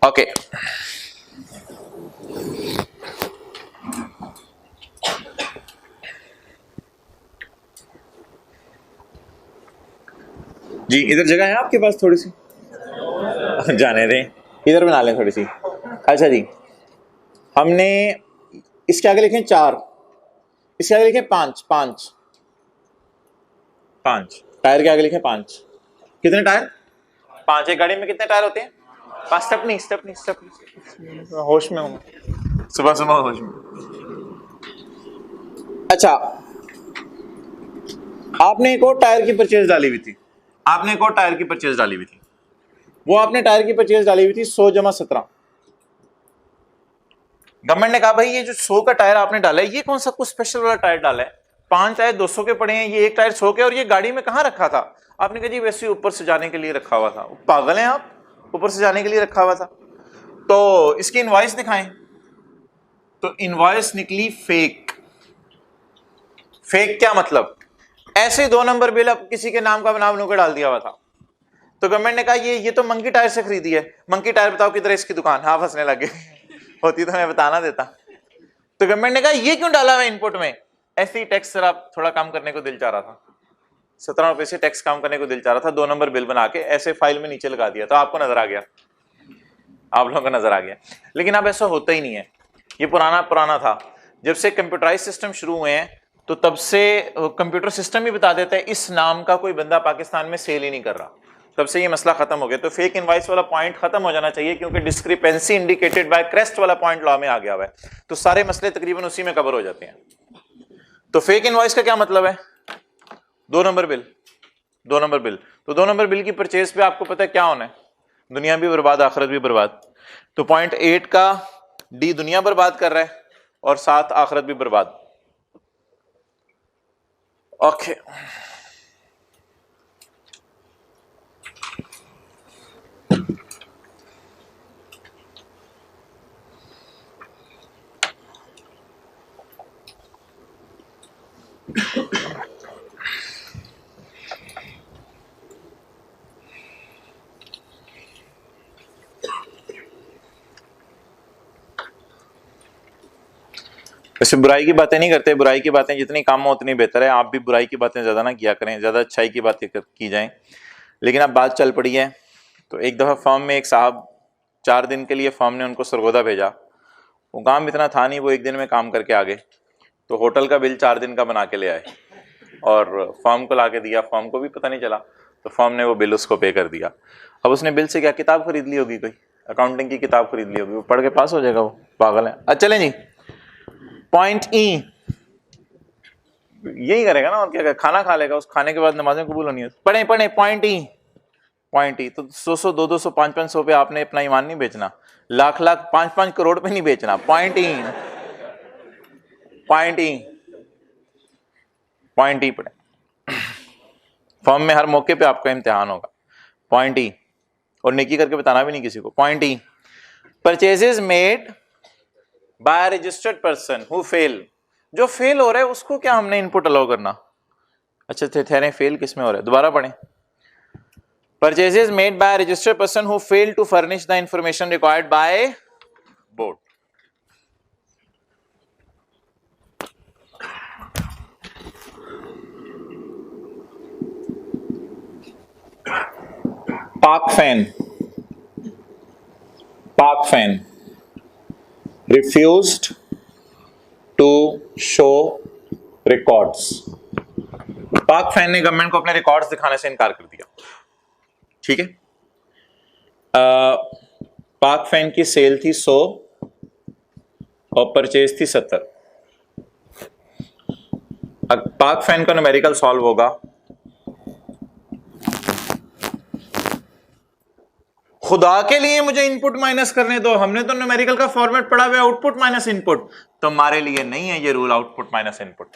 ओके जी, इधर जगह है आपके पास थोड़ी सी? जाने दें, इधर बना लें थोड़ी सी। अच्छा जी, हमने इसके आगे लिखें 4, इसके आगे लिखें 5, 5 टायर के आगे लिखे 5। कितने टायर? 5। एक गाड़ी में कितने टायर होते हैं? 5। स्टेपनी होश में हूँ, सुबह होश में। अच्छा, आपने एक और टायर की परचेज डाली हुई थी, वो आपने टायर की परचेज डाली हुई थी 100 जमा 17। गवर्नमेंट ने कहा भाई ये जो 100 का टायर आपने डाला है ये कौन सा कुछ स्पेशल वाला टायर डाला है, 5 टायर 200 के पड़े हैं, ये एक टायर 100 के, और ये गाड़ी में कहां रखा था? आपने कहा जी वैसे ही ऊपर से जाने के लिए रखा हुआ था। पागल हैं आप, ऊपर से जाने के लिए रखा हुआ था। तो इसकी इनवॉइस दिखाएं, तो इनवॉइस निकली फेक। फेक क्या मतलब? ऐसे 2 नंबर बिल अब किसी के नाम का बना बनू के डाल दिया हुआ था। तो गवर्नमेंट ने कहा ये तो मंकी टायर से खरीदी है। मंकी टायर बताओ किधर है इसकी दुकान? हाँ, हंसने लगे। होती तो मैं बताना देता। तो गवर्नमेंट ने कहा ये क्यों डाला हुआ इनपुट में? ऐसे ही टैक्स जरा थोड़ा कम करने को दिल चाह रहा था, 17 रुपए से टैक्स कम करने को दिल चाह रहा था, 2 नंबर बिल बना के ऐसे फाइल में नीचे लगा दिया। तो आपको नजर आ गया, आप लोगों को नजर आ गया। लेकिन अब ऐसा होता ही नहीं है, ये पुराना था। जब से कंप्यूटराइज सिस्टम शुरू हुए हैं तो तब से कंप्यूटर सिस्टम ही बता देता है इस नाम का कोई बंदा पाकिस्तान में सेल ही नहीं कर रहा। तब से ये मसला खत्म हो गया। तो फेक इनवॉइस वाला पॉइंट खत्म हो जाना चाहिए, क्योंकि डिस्क्रिपेंसी इंडिकेटेड बाय क्रेस्ट वाला पॉइंट लॉ में आ गया हुआ है। तो सारे मसले तकरीबन उसी में कवर हो जाते हैं। तो फेक इनवॉइस का क्या मतलब है? 2 नंबर बिल, 2 नंबर बिल। तो 2 नंबर बिल की परचेज पे आपको पता है क्या होना है? दुनिया भी बर्बाद, आखिरत भी बर्बाद। तो पॉइंट 8 का डी दुनिया बर्बाद कर रहा है और साथ आखिरत भी बर्बाद। ओके, वैसे बुराई की बातें नहीं करते, बुराई की बातें जितनी कम हो उतनी बेहतर है। आप भी बुराई की बातें ज्यादा ना किया करें, ज्यादा अच्छाई की बातें की जाएं। लेकिन अब बात चल पड़ी है। तो एक दफा फर्म में एक साहब 4 दिन के लिए फर्म ने उनको सरगोदा भेजा। वो काम इतना था नहीं, वो 1 दिन में काम करके आ गए। तो होटल का बिल 4 दिन का बना के ले आए और फर्म को ला के दिया। फर्म को भी पता नहीं चला, तो फर्म ने वो बिल उसको पे कर दिया। अब उसने बिल से क्या किताब खरीद ली होगी, कोई अकाउंटिंग की किताब खरीद ली होगी, वो पढ़ के पास हो जाएगा। वो पागल है। अच्छा चलें जी, पॉइंट ई यही करेगा ना, और क्या, खाना खा लेगा, उस खाने के बाद नमाजें कबूल होनी है। पढ़े पढ़े पॉइंट ई, पॉइंट ई। तो 100 200 500 पे आपने अपना ईमान नहीं बेचना, लाख 5 करोड़ पे नहीं बेचना। पॉइंट ई, पॉइंट ई, पॉइंट ई पढ़े। फॉर्म में हर मौके पे आपका इम्तिहान होगा। पॉइंट ई, और नेकी करके बताना भी नहीं किसी को। Point E, purchases made by registered person who fail. जो फेल हो रहा है उसको क्या हमने इनपुट अलाउ करना? अच्छा ठहरे, फेल किस में हो रहा है? दोबारा पढ़ें। Purchases made by registered person who fail to furnish the information required by board. Pak fan refused to show records। Pak fan ने गवर्नमेंट को अपने रिकॉर्ड्स दिखाने से इनकार कर दिया। ठीक है, पाक फैन की सेल थी 100 और परचेज थी 70। अब पाक फैन का न्यूमेरिकल सॉल्व होगा, खुदा के लिए मुझे इनपुट माइनस करने दो, हमने तो न्यूमेरिकल का फॉर्मेट पढ़ा हुआ है, आउटपुट माइनस इनपुट। तुम्हारे लिए नहीं है ये रूल, आउटपुट माइनस इनपुट।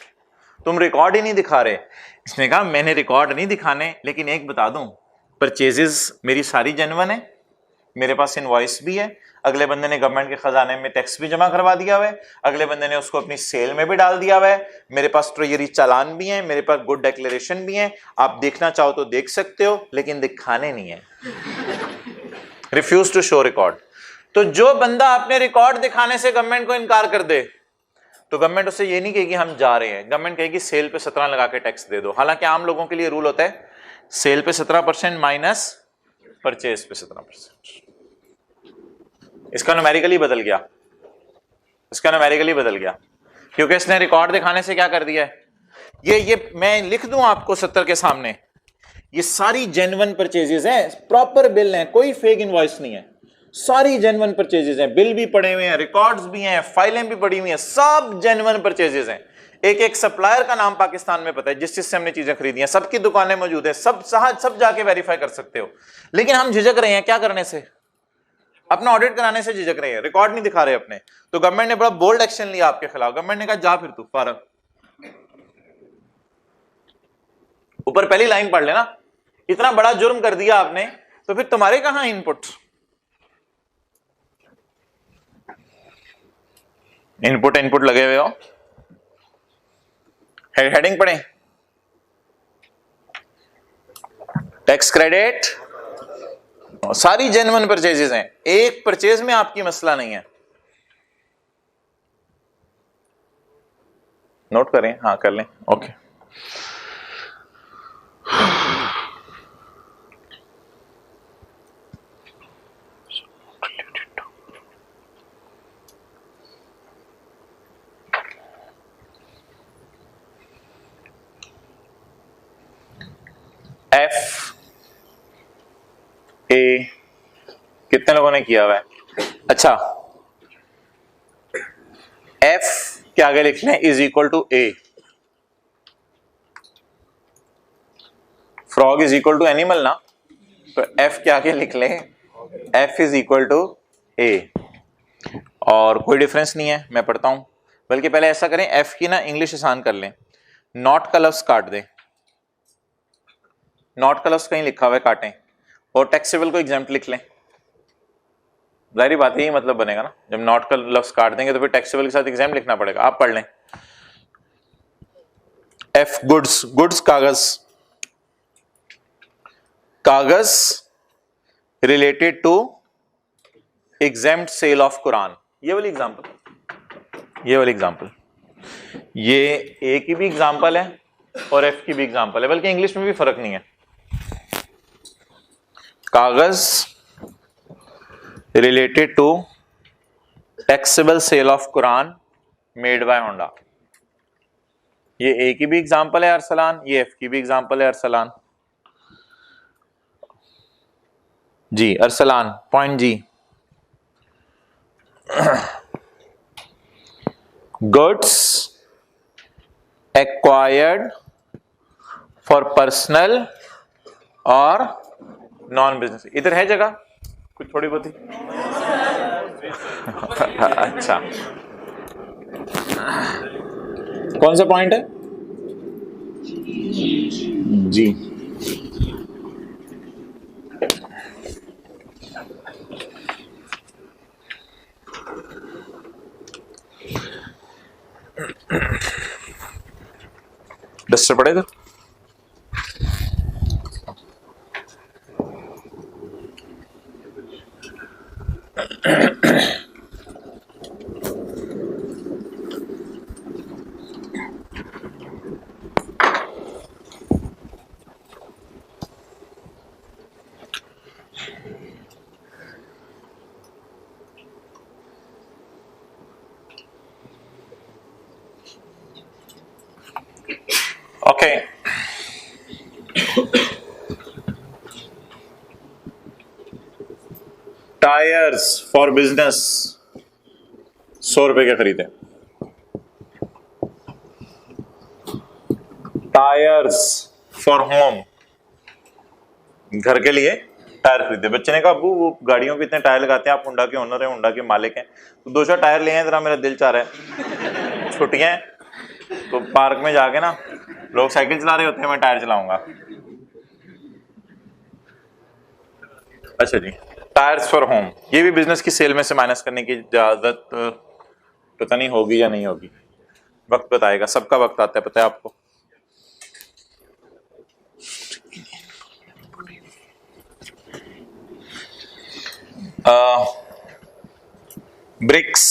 तुम रिकॉर्ड ही नहीं दिखा रहे। इसने कहा मैंने रिकॉर्ड नहीं दिखाने, लेकिन एक बता दूं, परचेजेस मेरी सारी जेन्युइन है, मेरे पास इनवॉइस भी है, अगले बंदे ने गवर्नमेंट के खजाने में टैक्स भी जमा करवा दिया हुआ है, अगले बंदे ने उसको अपनी सेल में भी डाल दिया हुआ है, मेरे पास ट्रेजरी चालान भी है, मेरे पास गुड डिक्लेरेशन भी है। आप देखना चाहो तो देख सकते हो, लेकिन दिखाने नहीं है। Refuse to show record. तो जो बंदा अपने रिकॉर्ड दिखाने से गवर्नमेंट को इनकार कर दे, तो गवर्नमेंट उससे ये नहीं कहेगी हम जा रहे हैं, गवर्नमेंट कहेगी सेल पे 17 लगा के टैक्स दे दो। हालांकि आम लोगों के लिए रूल होता है सेल पे 17% माइनस परचेज पे 17%। इसका न्यूमेरिकली बदल गया, इसका न्यूमेरिकली बदल गया, क्योंकि इसने रिकॉर्ड दिखाने से क्या कर दिया है। ये मैं लिख दूं आपको 70 के सामने, ये सारी जेन्युइन परचेजेस हैं, प्रॉपर बिल हैं, कोई फेक इनवॉइस नहीं है, सारी जेन्युइन परचेजेस हैं, बिल भी पड़े हुए हैं, रिकॉर्ड्स भी हैं, फाइलें भी पड़ी हुई हैं, सब जेन्युइन परचेजेस हैं। एक एक सप्लायर का नाम पाकिस्तान में पता है जिस चीज से हमने चीजें खरीदी हैं, सबकी दुकानें मौजूद है, सब जाके वेरीफाई कर सकते हो। लेकिन हम झिझक रहे हैं क्या करने से? अपना ऑडिट कराने से झिझक रहे हैं, रिकॉर्ड नहीं दिखा रहे अपने। तो गवर्नमेंट ने बड़ा बोल्ड एक्शन लिया आपके खिलाफ। गवर्नमेंट ने कहा जा फिर तू फारग, ऊपर पहली लाइन पढ़ लेना, इतना बड़ा जुर्म कर दिया आपने तो फिर तुम्हारे कहां इनपुट? इनपुट लगे हुए हो। हेडिंग पढ़े, टैक्स क्रेडिट, सारी जेन्युइन परचेजेस हैं, एक परचेज में आपकी मसला नहीं है। नोट करें, हाँ कर लें, ओके। एफ ए कितने लोगों ने किया हुआ है? अच्छा, एफ के आगे लिख लें is equal to A. Frog is equal to animal ना, तो एफ के आगे लिख लें F is equal to A. और कोई डिफरेंस नहीं है, मैं पढ़ता हूं। बल्कि पहले ऐसा करें, एफ की ना इंग्लिश आसान कर लें, नॉट का लफ्ज काट दें। नॉट का लफ्ज कहीं लिखा हुआ है काटें, और टैक्सेबल को एग्जाम्पल लिख लें। जाहिर बात है यही मतलब बनेगा ना, जब नॉट का लफ्ज काट देंगे तो फिर टैक्सेबल के साथ एग्जाम लिखना पड़ेगा। आप पढ़ लें, एफ गुड्स, गुड्स कागज, कागज related to exempt sale of Quran. ये वाली एग्जांपल, ये वाली एग्जांपल, ये ए की भी एग्जांपल है और एफ की भी एग्जांपल है, बल्कि इंग्लिश में भी फर्क नहीं है। कागज related to taxable sale of Quran made by Honda. ये ए की भी एग्जांपल है अरसलान, ये एफ की भी एग्जांपल है अरसलान। जी Arsalan, point G. Goods acquired for personal or non business. इधर है जगह कुछ थोड़ी बहुत ही? अच्छा, कौन सा पॉइंट है जी? डस्टर पड़ेगा। ओके, टायर्स फॉर बिजनेस 100 रुपए के खरीदे। टायर्स फॉर होम, घर के लिए टायर खरीदे। बच्चे ने कहा अबू वो गाड़ियों के इतने टायर लगाते हैं, आप होंडा के ओनर हैं, होंडा के मालिक हैं, तो 2-4 टायर ले आए, जरा मेरा दिल चाह रहा है। छुट्टियां हैं तो पार्क में जाके ना, लोग साइकिल चला रहे होते हैं, मैं टायर चलाऊंगा। अच्छा जी, टायर्स फॉर होम, ये भी बिजनेस की सेल में से माइनस करने की इजाजत पता नहीं होगी या नहीं होगी, वक्त बताएगा। सबका वक्त आता है, पता है आपको। Bricks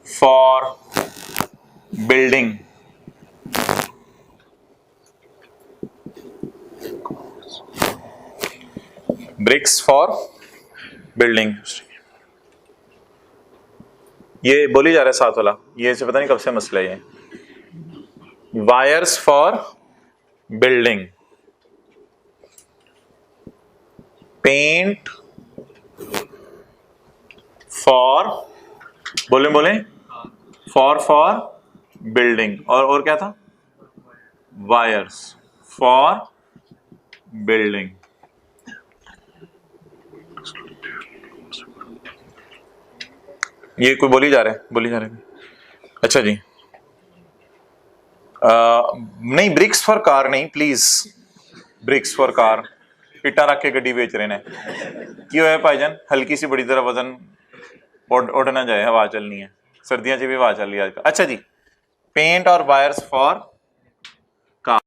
for building, bricks for building, ये बोली जा रहा है साथ वाला, ये से पता नहीं कब से मसला है। Wires for building, paint for, बोले फॉर बिल्डिंग, और क्या था? Wires for building. ये कोई बोली जा रहे हैं। अच्छा जी। नहीं, ब्रिक्स फॉर कार नहीं प्लीज, ब्रिक्स फॉर कार इटा रख के गड्डी बेच रहे ने की होया भाईजान, हल्की सी बड़ी तरह वजन उड़ ना जाए, हवा चलनी है, सर्दियां च भी हवा चल रही है आजकल। अच्छा जी, पेंट और वायर्स फॉर कार।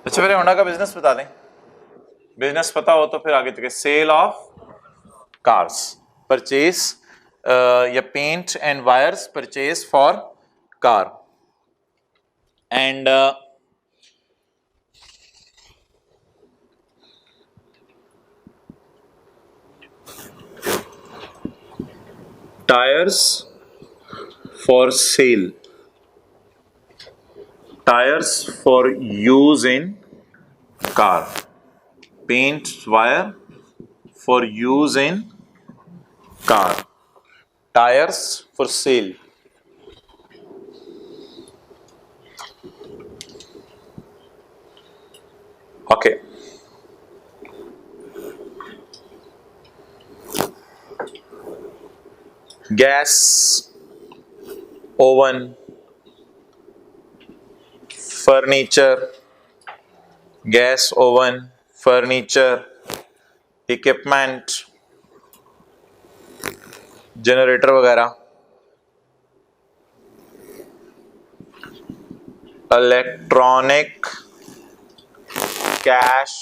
अच्छा मेरे होंडा का बिजनेस बता दें, बिजनेस पता हो तो फिर आगे चले। सेल ऑफ कार्स, परचेज या paint and wires purchase for car and tires for sale, tires for use in car, paint wire for use in car, tires for sale, okay. Gas, oven, furniture, gas oven, furniture, equipment, generator वगैरह, electronic, cash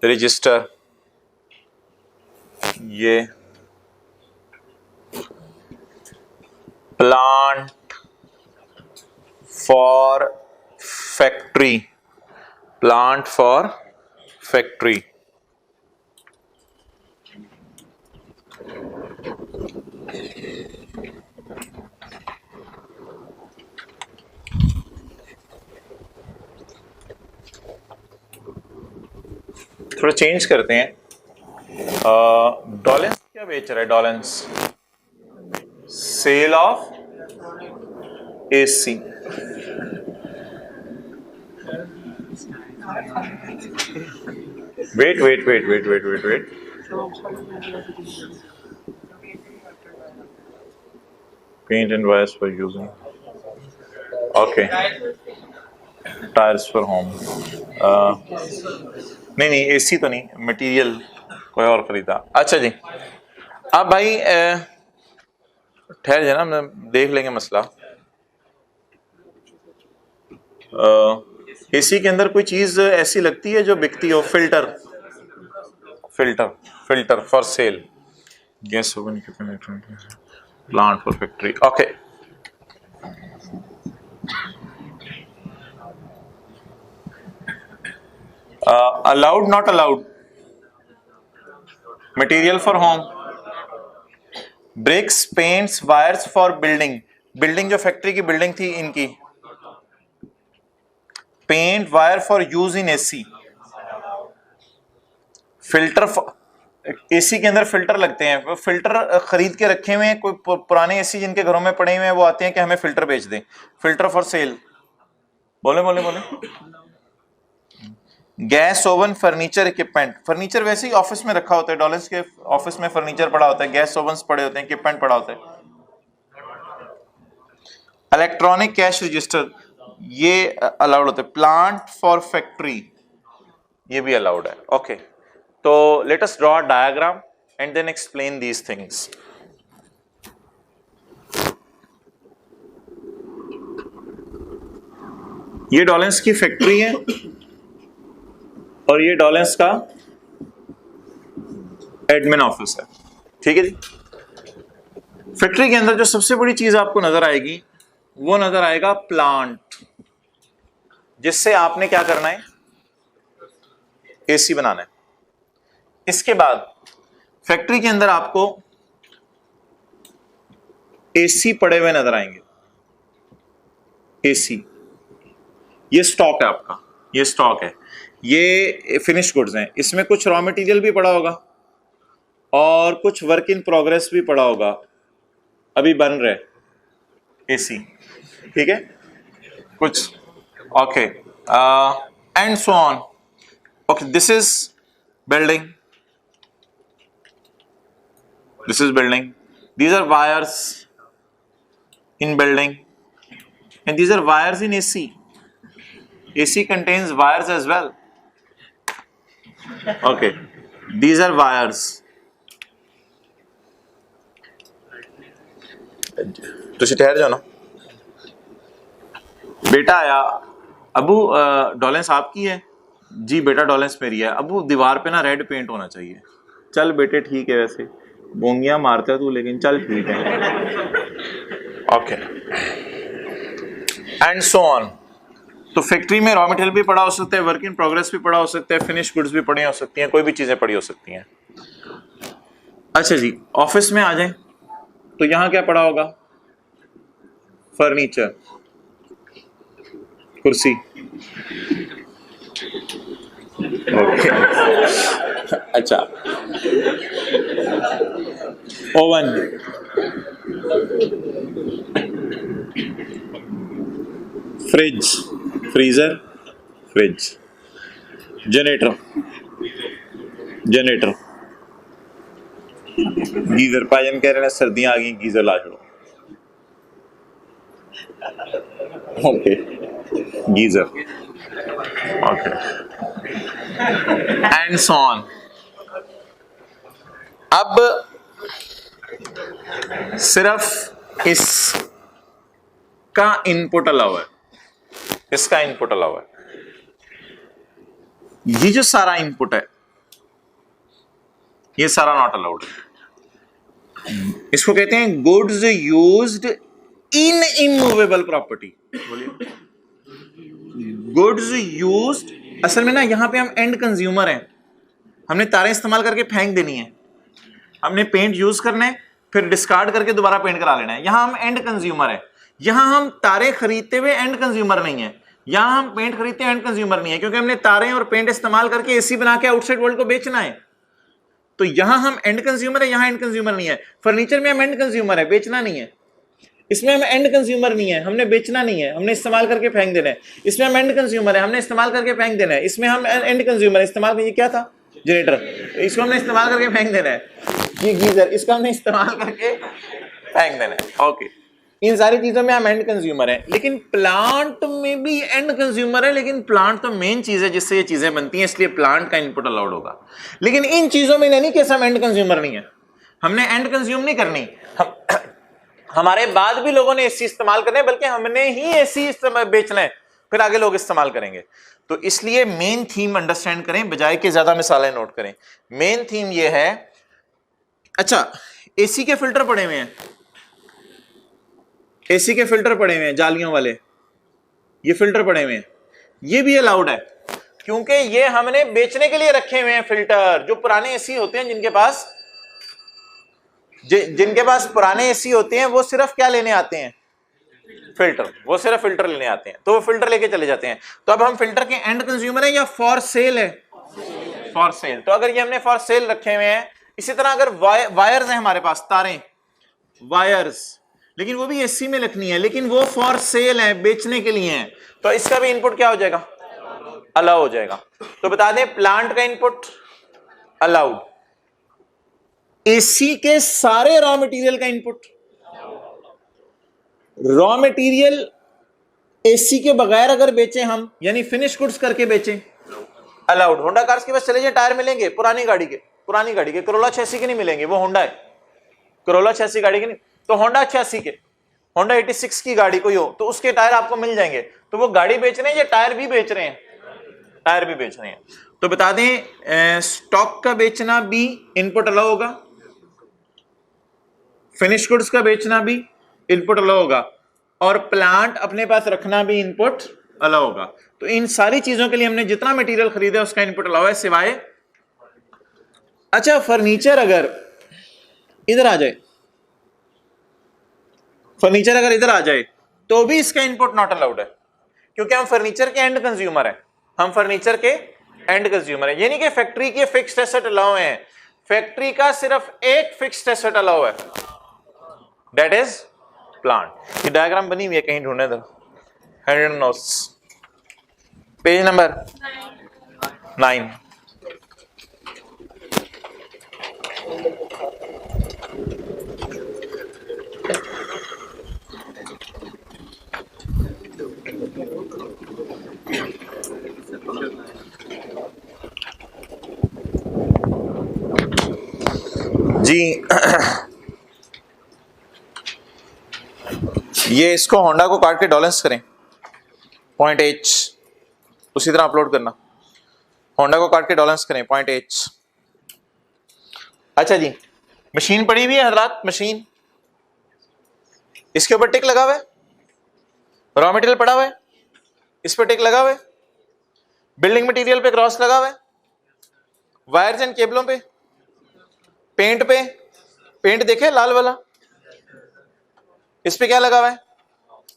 register, ये plant for factory, plant for factory, थोड़ा change करते हैं। डॉलेंस क्या बेच रहा है? डॉलेंस sale of AC, wait wait wait wait wait wait wait, paint and wires for using, okay, tyres for home, नहीं एसी तो नहीं, मटेरियल कोई और खरीदा। अच्छा जी, अब भाई ठहर जाए ना, हम देख लेंगे मसला। एसी के अंदर कोई चीज ऐसी लगती है जो बिकती हो? Filter, filter, filter for sale, gas oven, plant for factory, okay. Allowed not allowed, material for home, bricks, paints, wires for building, building जो फैक्ट्री की बिल्डिंग थी इनकी, paint wire for use in AC, filter, AC के अंदर filter लगते हैं, वो filter खरीद के रखे हुए हैं, कोई पुराने एसी जिनके घरों में पड़े हुए हैं वो आते हैं कि हमें फिल्टर बेच दें, फिल्टर फॉर सेल, बोले बोले बोले। Gas oven, furniture, equipment, furniture वैसे ही ऑफिस में रखा होता है, डॉलेंस के ऑफिस में फर्नीचर पड़ा होता है, गैस ओवन पड़े होते हैं, इक्विपमेंट पड़ा होता है। इलेक्ट्रॉनिक कैश रजिस्टर, ये अलाउड होता है। प्लांट फॉर फैक्ट्री, ये भी अलाउड है, ओके। तो let us draw a diagram and then explain these things. ये डॉलेंस की फैक्ट्री है और ये डॉलेंस का एडमिन ऑफिस है, ठीक है जी। फैक्ट्री के अंदर जो सबसे बड़ी चीज आपको नजर आएगी वो नजर आएगा प्लांट, जिससे आपने क्या करना है? एसी बनाना है। इसके बाद फैक्ट्री के अंदर आपको एसी पड़े हुए नजर आएंगे, एसी, ये स्टॉक है आपका, ये स्टॉक है, ये फिनिश गुड्स हैं, इसमें कुछ रॉ मटेरियल भी पड़ा होगा और कुछ वर्क इन प्रोग्रेस भी पड़ा होगा, अभी बन रहे। AC, ठीक है, कुछ okay, and so on. Okay, this is building, this is building, these are wires in building, and these are wires in AC. AC contains wires as well. Okay, these are wires. तुझे ठहर जाओ ना. बेटा आया, अबू डॉलेंस आपकी है? जी बेटा डॉलेंस मेरी है. अबू दीवार पे ना रेड पेंट होना चाहिए. चल बेटे ठीक है, वैसे बोंगियां मारता है तू, लेकिन चल ठीक है. Okay, and so on. तो फैक्ट्री में रॉ मटेरियल भी पड़ा हो सकता है, वर्क इन प्रोग्रेस भी पड़ा हो सकता है, फिनिश गुड्स भी पड़ी हो सकती हैं, कोई भी चीजें पड़ी हो सकती हैं. अच्छा जी, ऑफिस में आ जाएं तो यहां क्या पड़ा होगा? फर्नीचर, कुर्सी. ओके, अच्छा, oven, fridge, freezer, fridge, generator, generator, geyser. पाजन कह रहे हैं सर्दियां आ गई, गीजर ला छोड़ो. Okay, geyser. Okay, and so on. अब सिर्फ इसका इनपुट अलाउ है, इसका इनपुट अलाउ है. ये जो सारा इनपुट है ये सारा नॉट अलाउड है. इसको कहते हैं goods used in immovable property. बोलिए, गुड्स यूज्ड. असल में ना यहां पे हम एंड कंज्यूमर हैं. हमने तारें इस्तेमाल करके फेंक देनी है, हमने पेंट यूज करना है, फिर डिस्कार्ड करके दोबारा पेंट करा लेना है. यहां हम एंड कंज्यूमर है. यहां हम तारें खरीदते हुए एंड कंज्यूमर नहीं है. यहां हम पेंट खरीदते हैं, एंड कंज्यूमर नहीं है, क्योंकि हमने तारें और पेंट इस्तेमाल करके एसी बना के आउटसाइड वर्ल्ड को बेचना है. तो यहां हम एंड कंज्यूमर है, यहां एंड कंज्यूमर नहीं है. फर्नीचर में हम एंड कंज्यूमर है, बेचना नहीं है. इसमें हम एंड कंज्यूमर नहीं है, हमने बेचना नहीं है, हमने इस्तेमाल करके फेंक देना है. इसमें हम एंड कंज्यूमर है, हमने इस्तेमाल करके फेंक देना है. इसमें हम एंड कंज्यूमर है, इस्तेमाल. ये क्या था? जनरेटर. इसको हमने इस्तेमाल करके फेंक देना है. ये गीजर, इसको हमने इस्तेमाल करके फेंक देना है. ओके, इन सारी चीजों में हम एंड कंज्यूमर है. लेकिन प्लांट में भी एंड कंज्यूमर है, लेकिन प्लांट तो मेन चीज है जिससे ये चीजें बनती हैं, इसलिए प्लांट का इनपुट अलाउड होगा. लेकिन इन चीजों में नहीं कि हम एंड कंज्यूमर नहीं है, हमने एंड कंज्यूम नहीं करनी. हमारे बाद भी लोगों ने एसी इस्तेमाल करना है, बल्कि हमने ही एसी बेचना है, फिर आगे लोग इस्तेमाल करेंगे. तो इसलिए मेन थीम अंडरस्टैंड करें, बजाय के ज्यादा मिसालें नोट करें. मेन थीम ये है. अच्छा, एसी के फिल्टर पड़े हुए हैं, एसी के फिल्टर पड़े हुए हैं जालियों वाले, ये फिल्टर पड़े हुए हैं, ये भी अलाउड है, क्योंकि ये हमने बेचने के लिए रखे हुए हैं फिल्टर. जो पुराने एसी होते हैं, जिनके पास पुराने एसी होते हैं, वो सिर्फ क्या लेने आते हैं? फिल्टर. वो सिर्फ फिल्टर लेने आते हैं, तो वो फिल्टर लेके चले जाते हैं. तो अब हम फिल्टर के एंड कंज्यूमर है या फॉर सेल है? For sale. तो अगर ये हमने फॉर सेल रखे हुए हैं, इसी तरह अगर वायर्स हैं हमारे पास, तारें, वायर्स, लेकिन वो भी एसी में रखनी है, लेकिन वो फॉर सेल है, बेचने के लिए है, तो इसका भी इनपुट क्या हो जाएगा? अलाउ हो जाएगा. तो बता दें, प्लांट का इनपुट अलाउड, एसी के सारे रॉ मटेरियल का इनपुट, रॉ मटेरियल एसी के बगैर अगर बेचें हम, यानी फिनिश गुड्स करके बेचें, अलाउड. होंडा कार्स के पास चले जाए, टायर मिलेंगे पुरानी गाड़ी के, करोला 86 के नहीं मिलेंगे, वो होंडा है, करोला 86 गाड़ी के नहीं. तो होंडा 86 के, होंडा 86 की गाड़ी कोई हो, तो उसके टायर आपको मिल जाएंगे. तो वो गाड़ी बेच रहे हैं या टायर भी बेच रहे हैं? टायर भी बेच रहे हैं. तो बता दें, स्टॉक का बेचना भी इनपुट अलाउ होगा, फिनिश गुड्स का बेचना भी इनपुट अलाउ होगा, और प्लांट अपने पास रखना भी इनपुट अलाउ होगा. तो इन सारी चीजों के लिए हमने जितना मटेरियल खरीदा उसका इनपुट अलाउ है, सिवाय. अच्छा, फर्नीचर अगर इधर आ जाए, फर्नीचर अगर इधर आ जाए तो भी इसका इनपुट नॉट अलाउड है, क्योंकि हम फर्नीचर के एंड कंज्यूमर हैं. हम फर्नीचर के एंड कंज्यूमर है, यानी कि फैक्ट्री के फिक्स्ड एसेट अलाउ है. फैक्ट्री का सिर्फ एक फिक्स्ड एसेट अलाउ है, दैट इज प्लांट। ये डायग्राम बनी हुई है कहीं, ढूंढने दो। Hand and notes page number 9। जी ये इसको होंडा को काट के डॉलेंस करें, पॉइंट एच उसी तरह अपलोड करना। होंडा को काट के डॉलेंस करें, पॉइंट एच। अच्छा जी, मशीन पड़ी हुई है हजरात, मशीन, इसके ऊपर टिक लगा हुआ है, रॉ मटेरियल पड़ा हुआ है, इस पर टिक लगा हुआ है, बिल्डिंग मटेरियल पे क्रॉस लगा हुआ है, वायर्स एंड केबलों पे, पेंट पे, पेंट देखे लाल वाला, इस पे क्या लगा हुआ है,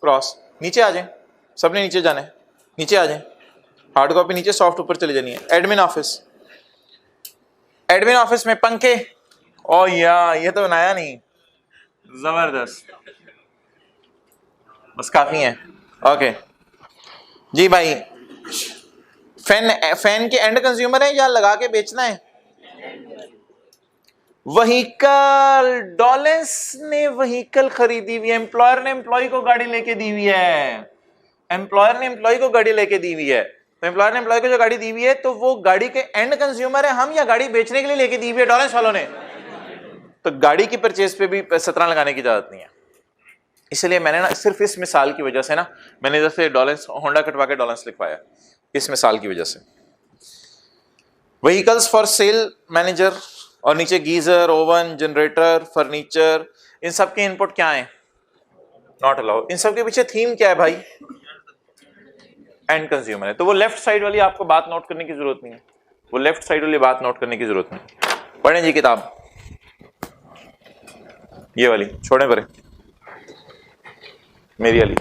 क्रॉस। नीचे आ जाए, सबने नीचे जाना है, नीचे आ जाए, हार्ड कॉपी नीचे, सॉफ्ट ऊपर चली जानी है। एडमिन ऑफिस, एडमिन ऑफिस में पंखे, ओ या ये तो बनाया नहीं, जबरदस्त, बस काफी है। ओके जी भाई, फैन के एंड कंज्यूमर है या लगा के बेचना है? व्हीकल, डॉलेंस ने व्हीकल खरीदी हुई है, एम्प्लॉयर ने एम्प्लॉय को गाड़ी लेके दी हुई है, एम्प्लॉयर ने एम्प्लॉय को गाड़ी लेके दी हुई है। तो एम्प्लॉयर ने एम्प्लॉय को जो गाड़ी दी हुई है, तो वो गाड़ी के एंड कंज्यूमर है हम, या गाड़ी बेचने के लिए लेके दी हुई है डॉलेंस वालों ने? तो गाड़ी की परचेज पे भी 17 लगाने की इजाजत नहीं है। इसलिए मैंने ना सिर्फ इस मिसाल की वजह से ना मैंने जैसे डॉलेंस होंडा कटवा के डॉलेंस लिखवाया, इस मिसाल की वजह से। व्हीकल्स फॉर सेल मैनेजर, और नीचे गीजर, ओवन, जनरेटर, फर्नीचर, इन सब के इनपुट क्या है? Not allowed. इन सब के पीछे थीम क्या है भाई? एंड कंज्यूमर है। तो वो लेफ्ट साइड वाली आपको बात नोट करने की जरूरत नहीं है, वो लेफ्ट साइड वाली बात नोट करने की जरूरत नहीं। पढ़ें जी किताब, ये वाली छोड़े परे, मेरी वाली।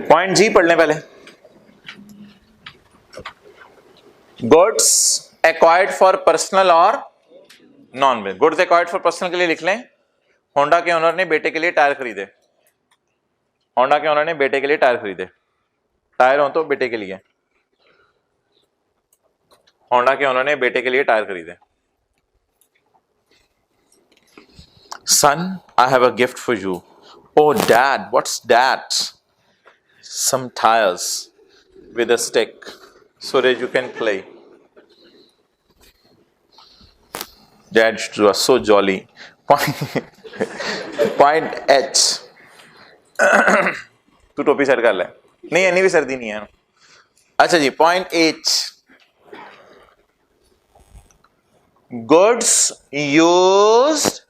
पॉइंट जी पढ़ लें पहले। Goods acquired for personal or non business. Goods acquired for personal के लिए लिख लें, होंडा के ओनर ने बेटे के लिए टायर खरीदे, होंडा के ओनर ने बेटे के लिए टायर खरीदे, टायर हो तो बेटे के लिए, होंडा के ओनर ने बेटे के लिए टायर खरीदे। Son, I have a gift for you. Oh dad, what's that? Some tires with a stick so that you can play. Dad was so jolly. Point H. तू टोपी सेट कर ले, नहीं इतनी भी सर्दी नहीं है। अच्छा जी, point H, goods used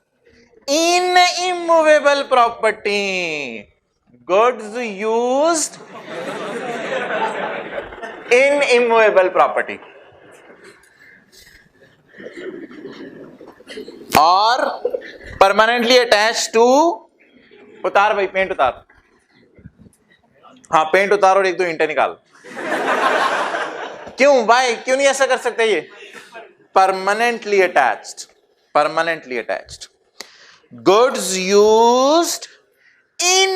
in immovable property, goods used in immovable property, और permanently attached to, उतार भाई पेंट उतार, हाँ पेंट उतार और एक दो ईंटें निकाल। क्यों भाई, क्यों नहीं ऐसा कर सकते? ये permanently attached, permanently attached, goods used in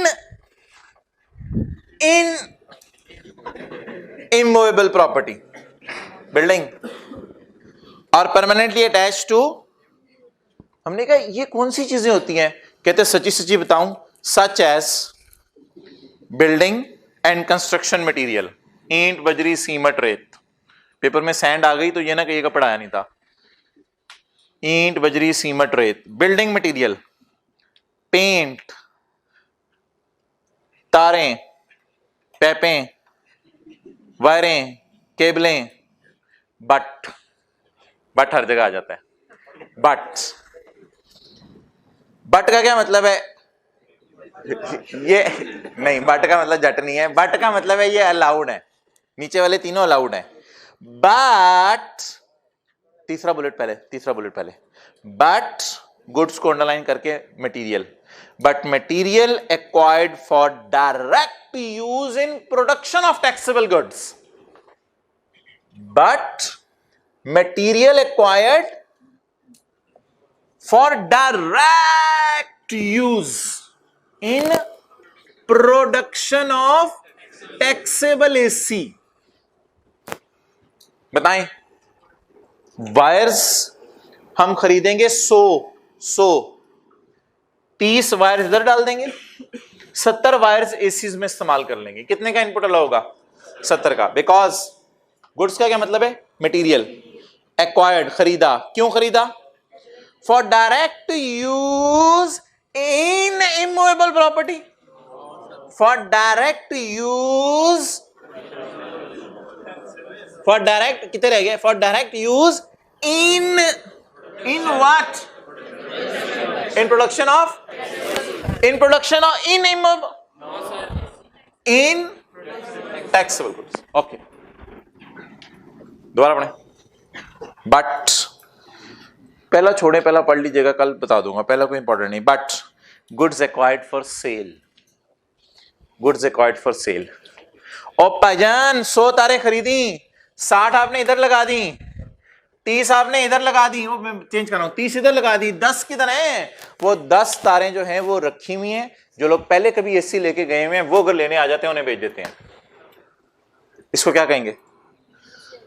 immovable property, building, और permanently attached to। हमने कहा ये कौन सी चीजें होती हैं? कहते सच्ची सच्ची बताऊं, such as building and construction material, ईंट, बजरी, सीमेंट, रेत। पेपर में सैंड आ गई तो ये ना कहिएगा पढ़ाया नहीं था। ईंट, बजरी, सीमेंट, रेत। बिल्डिंग मटेरियल, पेंट, तारें, पैपें, वायरें, केबलें, बट, बट हर जगह आ जाता है। बट, बट का क्या मतलब है? ये नहीं, बट का मतलब जट नहीं है, बट का मतलब है ये अलाउड है, नीचे वाले तीनों अलाउड है। बट तीसरा बुलेट पहले, तीसरा बुलेट पहले, बट गुड्स को अंडरलाइन करके material, but material acquired for direct use in production of taxable goods, but material acquired for direct to use in production of taxable AC. बताएं, wires हम खरीदेंगे 100 30 wires इधर डाल देंगे, 70 वायर्स एसीज में इस्तेमाल कर लेंगे। कितने का इनपुट अलाउ होगा? 70 का। बिकॉज गुड्स का क्या मतलब है? मटेरियल। एक्वायर्ड, खरीदा। क्यों खरीदा? For direct use in immovable property. For direct use, for direct कितने रह गए? For direct use in what? In production of, in production of, in taxable goods. Okay, दोबारा पढ़ें। बट, पहला छोड़े, पहला पढ़ लीजिएगा, कल बता दूंगा, पहला कोई इंपॉर्टेंट नहीं। But goods acquired for sale, goods acquired for sale. ओ भाईजान 100 तारें खरीदी, 60 आपने इधर लगा दी, 30 आपने इधर लगा दी, वो मैं चेंज कर रहा हूं, 30 इधर लगा दी, 10 किधर है? वो 10 तारें जो हैं वो रखी हुई हैं। जो लोग पहले कभी एसी लेके गए हुए हैं वो अगर लेने आ जाते हैं, उन्हें बेच देते हैं। इसको क्या कहेंगे?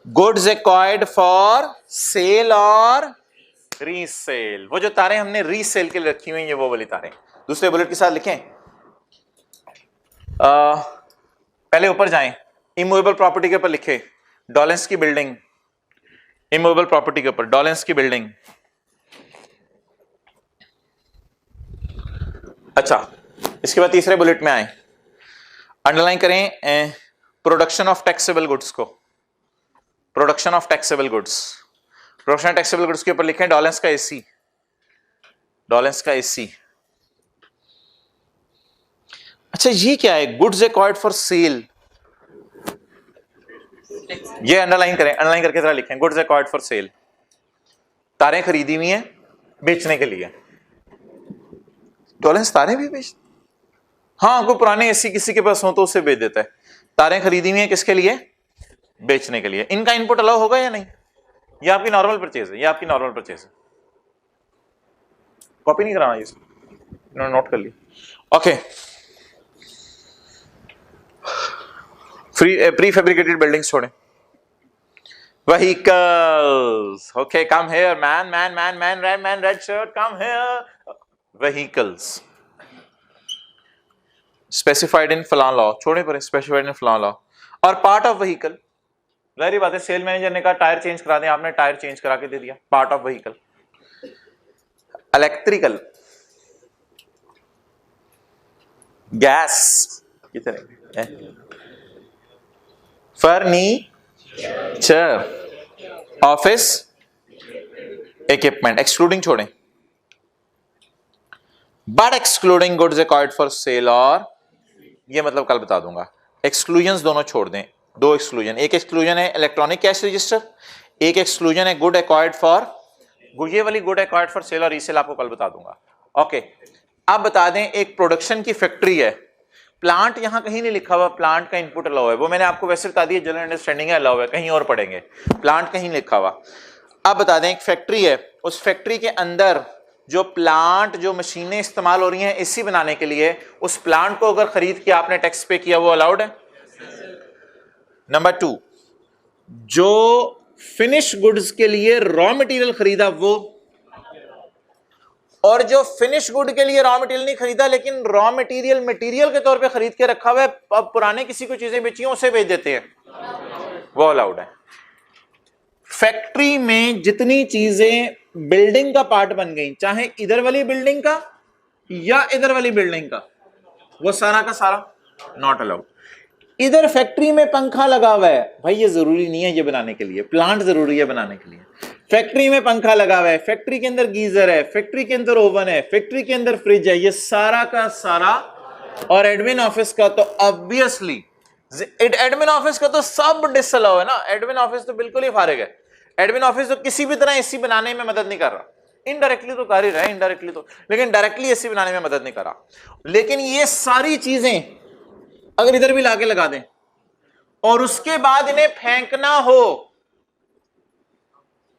गुड्स एक्वायर्ड फॉर सेल और रीसेल। वो जो तारें हमने रीसेल के लिए रखी हुई हैं, ये वो वाली तारें। दूसरे बुलेट के साथ लिखें। पहले ऊपर जाएं, इमूवेबल प्रॉपर्टी के ऊपर लिखे डॉलेंस की बिल्डिंग। इमूवेबल प्रॉपर्टी के ऊपर डॉलेंस की बिल्डिंग। अच्छा, इसके बाद तीसरे बुलेट में आए, अंडरलाइन करें प्रोडक्शन ऑफ टैक्सेबल गुड्स को। Production of taxable goods, production taxable goods के ऊपर लिखें डॉलेंस का एसी। डॉलेंस का एसी। अच्छा, ये क्या है? Goods acquired for cell. ये अंडरलाइन करें, अंडरलाइन करके जरा लिखें, गुड्स एक्वायर्ड फॉर सेल। तारें खरीदी हुई हैं बेचने के लिए। डॉलेंस तारें भी बेच, हाँ, कोई पुराने एसी किसी के पास हो तो उसे बेच देता है। तारें खरीदी हुई हैं किसके लिए? बेचने के लिए। इनका इनपुट अलाउ होगा या नहीं? ये आपकी नॉर्मल परचेज है, ये आपकी नॉर्मल परचेज है। कॉपी नहीं कराना, ये इन्होंने नोट कर लिया। ओके, प्री फैब्रिकेटेड बिल्डिंग्स छोड़ें। Vehicles. Okay, come here, man, red shirt, come here. Vehicles. Specified in फलां लॉ, छोड़े पर specified in फलां लॉ। और पार्ट ऑफ व्हीकल, जाहिर बात है, सेल मैनेजर ने कहा टायर चेंज करा दें, आपने टायर चेंज करा के दे दिया, part of vehicle. Electrical, gas कितने, फर्नीचर, ऑफिस इक्विपमेंट, एक्सक्लूडिंग छोड़ें। But excluding goods acquired for cell, और ये मतलब कल बता दूंगा। एक्सक्लूजन दोनों छोड़ दें, दो एक्सक्लूजन। एक एक्सक्लूजन है इलेक्ट्रॉनिक कैश रजिस्टर, एक एक्सक्लूजन है गुड एक्वायर्ड फॉर, ये वाली गुड एक्वायर्ड फॉर सेल और रीसेल आपको कल बता दूंगा। ओके, अब बता दें, एक प्रोडक्शन की फैक्ट्री है, प्लांट यहां कहीं नहीं लिखा हुआ, प्लांट का इनपुट अलाउ है, वो मैंने आपको वैसे बता दिया, जनरल अंडरस्टैंडिंग है, अलाउ है, कहीं और पढ़ेंगे, प्लांट कहीं लिखा हुआ। अब बता दें, एक फैक्ट्री है, उस फैक्ट्री के अंदर जो प्लांट, जो मशीनें इस्तेमाल हो रही हैं एसी बनाने के लिए, उस प्लांट को अगर खरीद के आपने टैक्स पे किया, वो अलाउड है। नंबर 2, जो फिनिश गुड्स के लिए रॉ मटेरियल खरीदा वो, और जो फिनिश गुड के लिए रॉ मटेरियल नहीं खरीदा लेकिन रॉ मटेरियल के तौर पे खरीद के रखा हुआ है, अब पुराने किसी को चीजें बेची हैं उसे बेच देते हैं, वो अलाउड है। फैक्ट्री में जितनी चीजें बिल्डिंग का पार्ट बन गई, चाहे इधर वाली बिल्डिंग का या इधर वाली बिल्डिंग का, वो सारा का सारा नॉट अलाउड। इधर फैक्ट्री में पंखा लगा हुआ है, भाई ये जरूरी नहीं है ये बनाने के लिए, प्लांट जरूरी है बनाने के लिए। फैक्ट्री में पंखा लगा हुआ है, फैक्ट्री के अंदर गीजर है, फैक्ट्री के अंदर ओवन है, फैक्ट्री के अंदर फ्रिज है, ये सारा का सारा। और एडमिन ऑफिस का तो ऑब्वियसली, एडमिन ऑफिस का तो सब डिसअलाउ है ना, एडमिन ऑफिस तो बिल्कुल ही फारिग है। एडमिन ऑफिस तो किसी भी तरह एसी बनाने में मदद नहीं कर रहा, इनडायरेक्टली तो कर ही रहा है, इनडायरेक्टली तो, लेकिन डायरेक्टली एसी बनाने में मदद नहीं कर रहा। लेकिन ये सारी चीजें अगर इधर भी लाके लगा दें और उसके बाद इन्हें फेंकना हो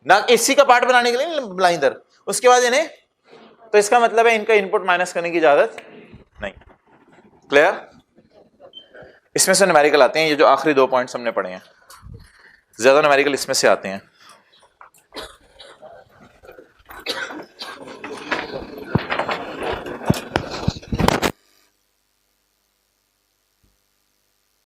ना, एसी का पार्ट बनाने के लिए ला इधर, उसके बाद इन्हें तो इसका मतलब है इनका इनपुट माइनस करने की इजाजत नहीं। क्लियर? इसमें से न्यूमेरिकल आते हैं, ये जो आखिरी 2 पॉइंट्स हमने पढ़े हैं, ज्यादा न्यूमेरिकल इसमें से आते हैं।